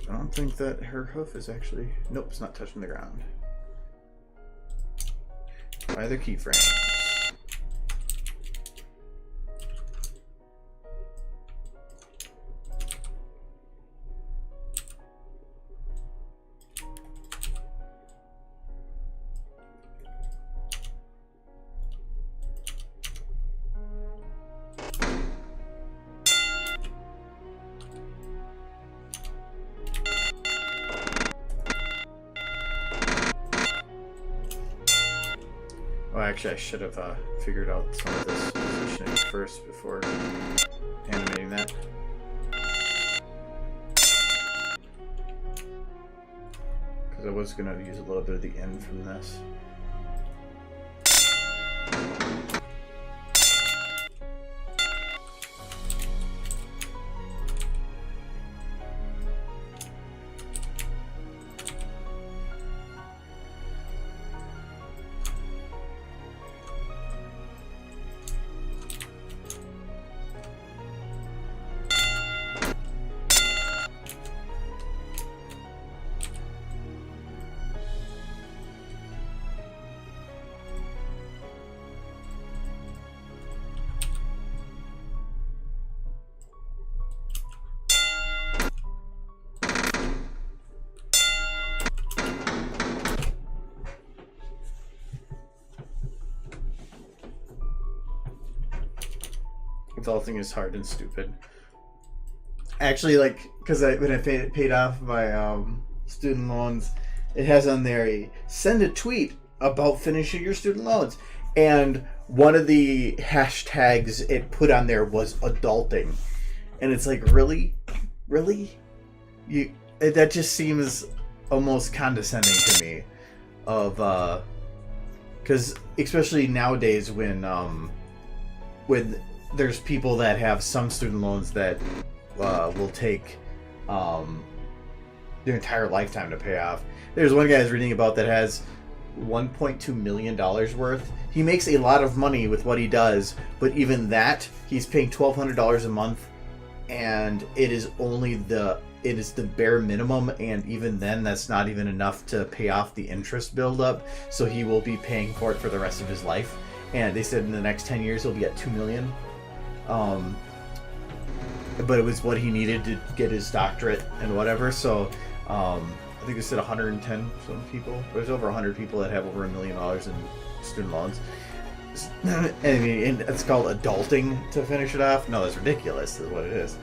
I don't think that her hoof is actually... Nope, it's not touching the ground. Either keyframe. Oh, actually, I should have figured out some of this positioning first before animating that. Because I was going to use a little bit of the end from this. Adulting is hard and stupid. Actually, like, because when I paid off my student loans, it has on there a send a tweet about finishing your student loans, and one of the hashtags it put on there was adulting, and it's like, really, that just seems almost condescending to me, of because especially nowadays when there's people that have some student loans that will take their entire lifetime to pay off. There's one guy I was reading about that has $1.2 million worth. He makes a lot of money with what he does, but even that, he's paying $1,200 a month, and it is the bare minimum, and even then, that's not even enough to pay off the interest buildup, so he will be paying for it for the rest of his life. And they said in the next 10 years, he'll be at $2 million. But it was what he needed to get his doctorate and whatever. So I think they said 110 some people. There's over 100 people that have over $1 million in student loans. I mean, and it's called adulting to finish it off. No, that's ridiculous. Is what it is.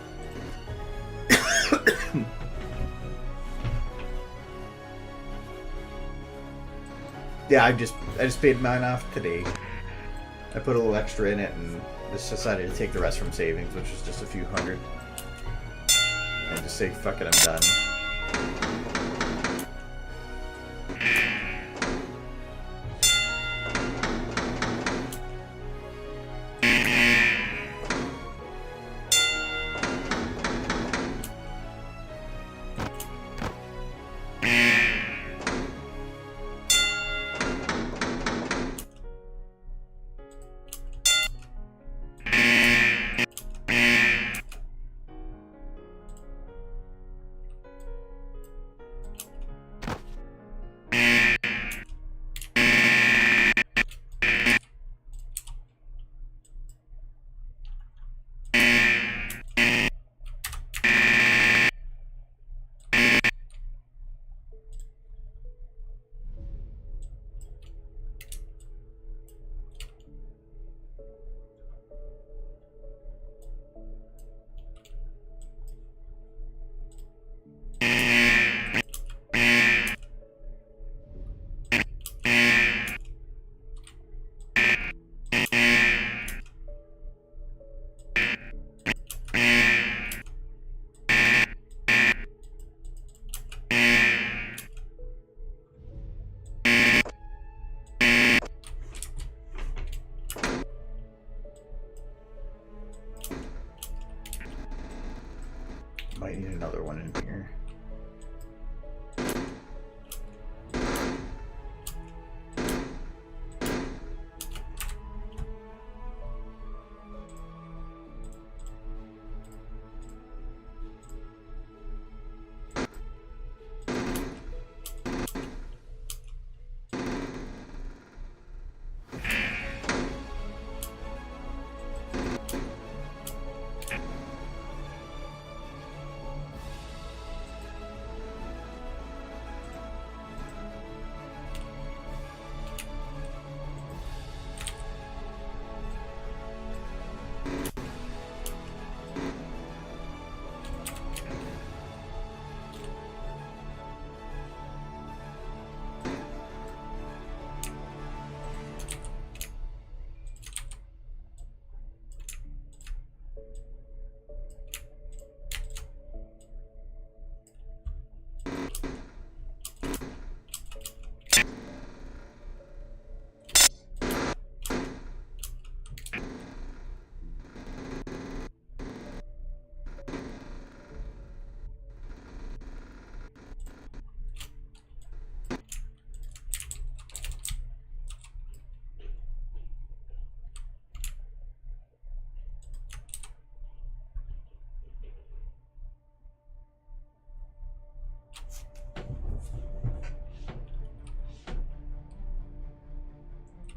Yeah, I just paid mine off today. I put a little extra in it and just decided to take the rest from savings, which was just a few hundred. And just say, fuck it, I'm done.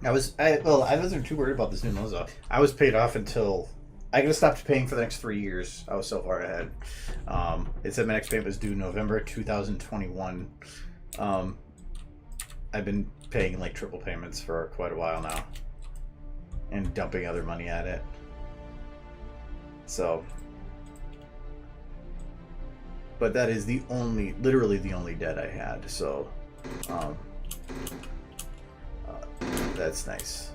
I wasn't too worried about this new loans though. I was paid off until I could have stopped paying for the next 3 years. I was so far ahead. It said my next payment was due November 2021. I've been paying like triple payments for quite a while now, and dumping other money at it. So, but that is literally the only debt I had. So, that's nice.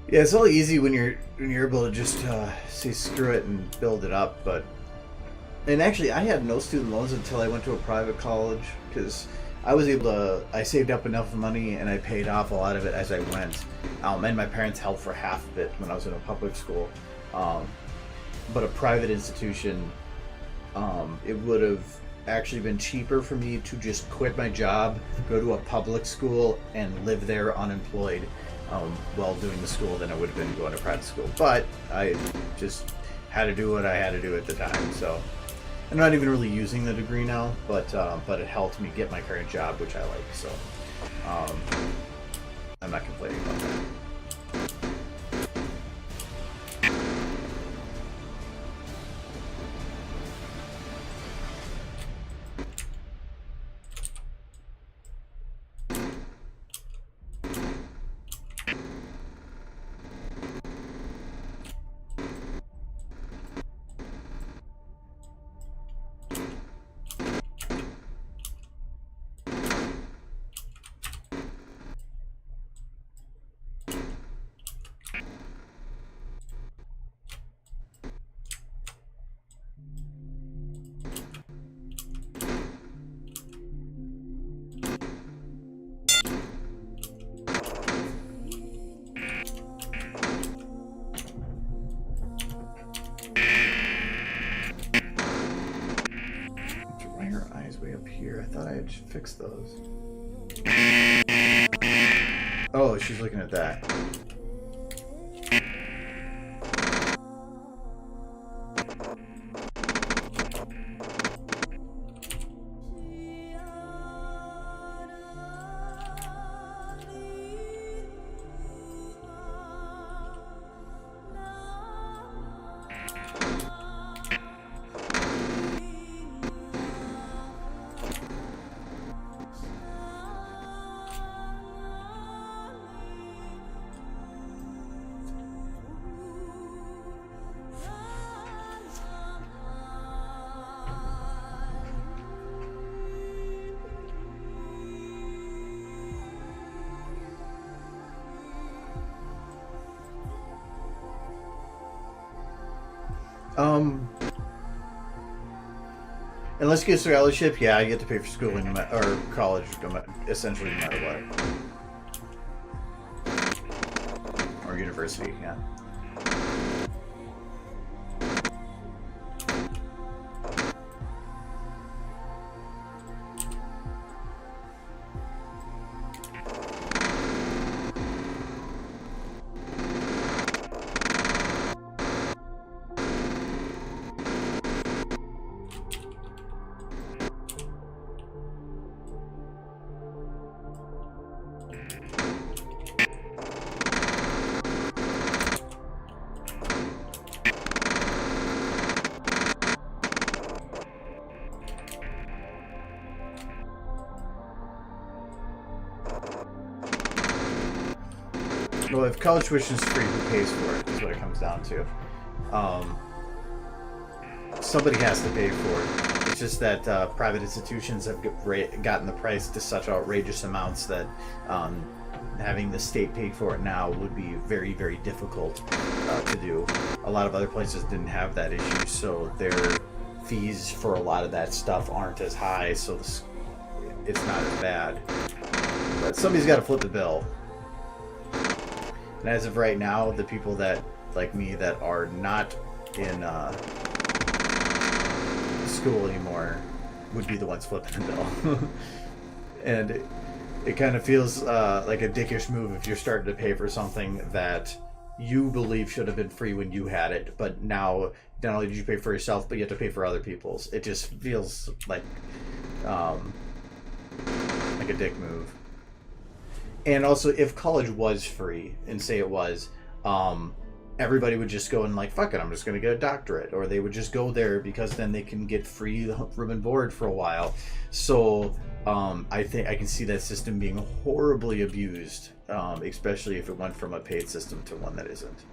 Yeah, it's all easy when you're able to just say screw it and build it up. And actually, I had no student loans until I went to a private college, because I saved up enough money and I paid off a lot of it as I went. And my parents helped for half of it when I was in a public school. But a private institution, it would have actually been cheaper for me to just quit my job, go to a public school, and live there unemployed while doing the school than I would have been going to private school. But I just had to do what I had to do at the time. So I'm not even really using the degree now, but it helped me get my current job, which I like. So I'm not complaining about that. Fix those. Oh, she's looking at that. Unless you get a scholarship, yeah, I get to pay for schooling or college, essentially no matter what. Or university, yeah. Well, if college tuition is free, who pays for it? Is what it comes down to. Somebody has to pay for it. It's just that private institutions have gotten the price to such outrageous amounts that having the state pay for it now would be very, very difficult to do. A lot of other places didn't have that issue, so their fees for a lot of that stuff aren't as high, so it's not as bad. But somebody's got to flip the bill. And as of right now, the people that, like me, that are not in school anymore would be the ones flipping the bill. And it kind of feels like a dickish move if you're starting to pay for something that you believe should have been free when you had it, but now not only did you pay for yourself, but you have to pay for other people's. It just feels like a dick move. And also, if college was free, and say it was, everybody would just go and like, fuck it, I'm just going to get a doctorate. Or they would just go there because then they can get free room and board for a while. So I think I can see that system being horribly abused, especially if it went from a paid system to one that isn't.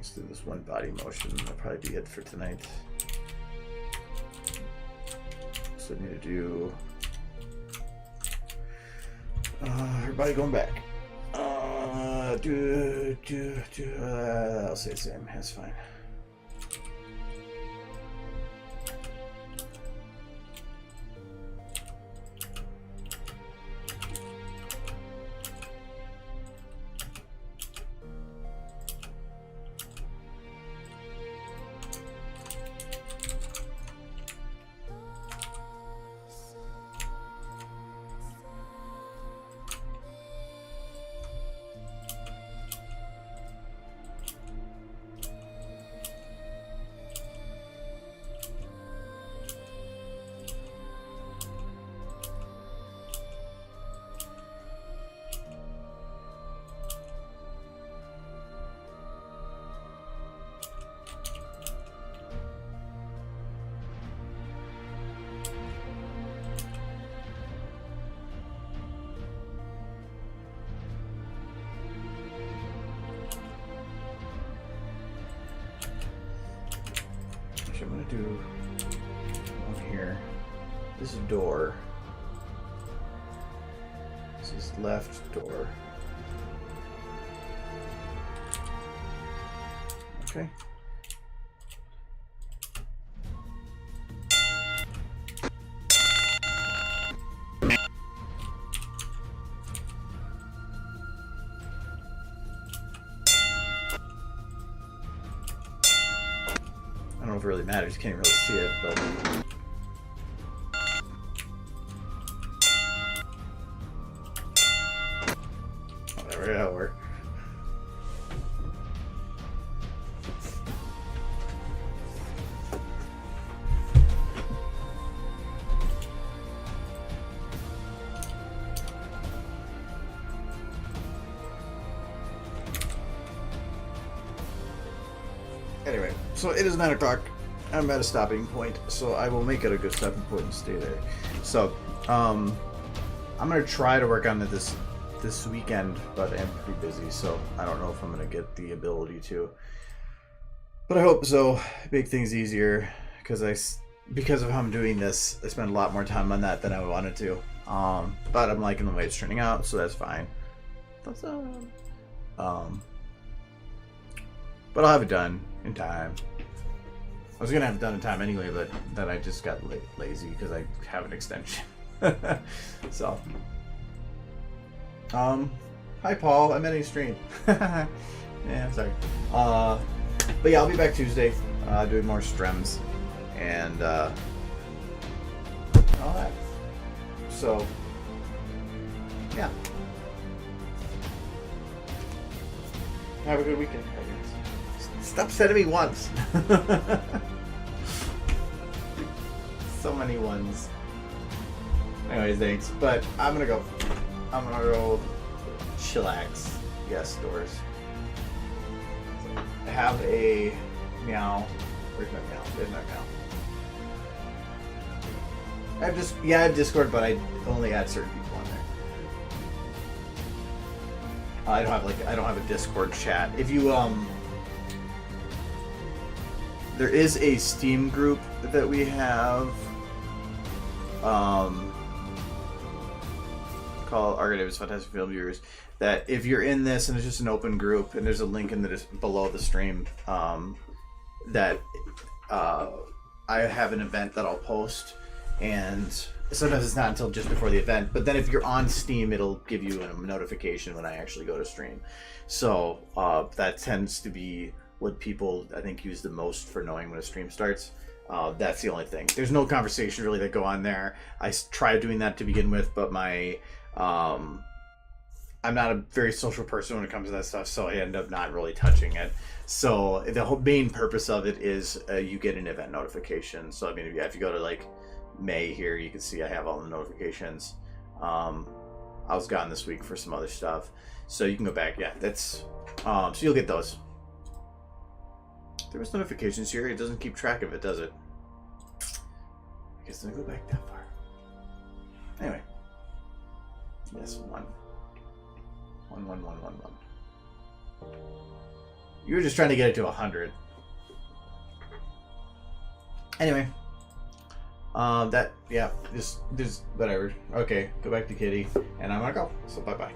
Let's do this one body motion. That'll probably be it for tonight. So I need to do her body going back. I'll say the same. That's fine. I'm gonna do one here. This is door. This is left door. Okay. I don't know if it really matters, you can't really see it, but... Whatever, that'll work. Anyway, so it is 9 o'clock. I'm at a stopping point, so I will make it a good stopping point and stay there. So, I'm gonna try to work on it this weekend, but I'm pretty busy, so I don't know if I'm gonna get the ability to. But I hope so. Make things easier, because of how I'm doing this, I spend a lot more time on that than I wanted to. But I'm liking the way it's turning out, so that's fine. But I'll have it done in time. I was gonna have it done in time anyway, but then I just got lazy because I have an extension. So, hi Paul, I'm in a stream. Yeah, sorry. But yeah, I'll be back Tuesday, doing more streams and all that. So, yeah. Have a good weekend. Stop sending me ones. So many ones. Anyways, thanks. But I'm gonna go chillax. Yes, doors. I have a meow. Where's my meow? There's my meow. I have Discord, but I only add certain people on there. I don't have a Discord chat. If you there is a Steam group that we have called Archives Fantastic Film Viewers, that if you're in this and it's just an open group, and there's a link in below the stream, that I have an event that I'll post, and sometimes it's not until just before the event, but then if you're on Steam, it'll give you a notification when I actually go to stream. So that tends to be what people, I think, use the most for knowing when a stream starts. That's the only thing. There's no conversation really that go on there. I tried doing that to begin with, but I'm not a very social person when it comes to that stuff, so I end up not really touching it. So the whole main purpose of it is you get an event notification. So I mean, if you go to like May here, you can see I have all the notifications. I was gone this week for some other stuff, so you can go back. Yeah, that's so you'll get those. There was notifications here. It doesn't keep track of it, does it? I guess I didn't go back that far. Anyway. Yes, one. You were just trying to get it to 100. Anyway. Just whatever. Okay, go back to Kitty. And I'm gonna go. So bye-bye.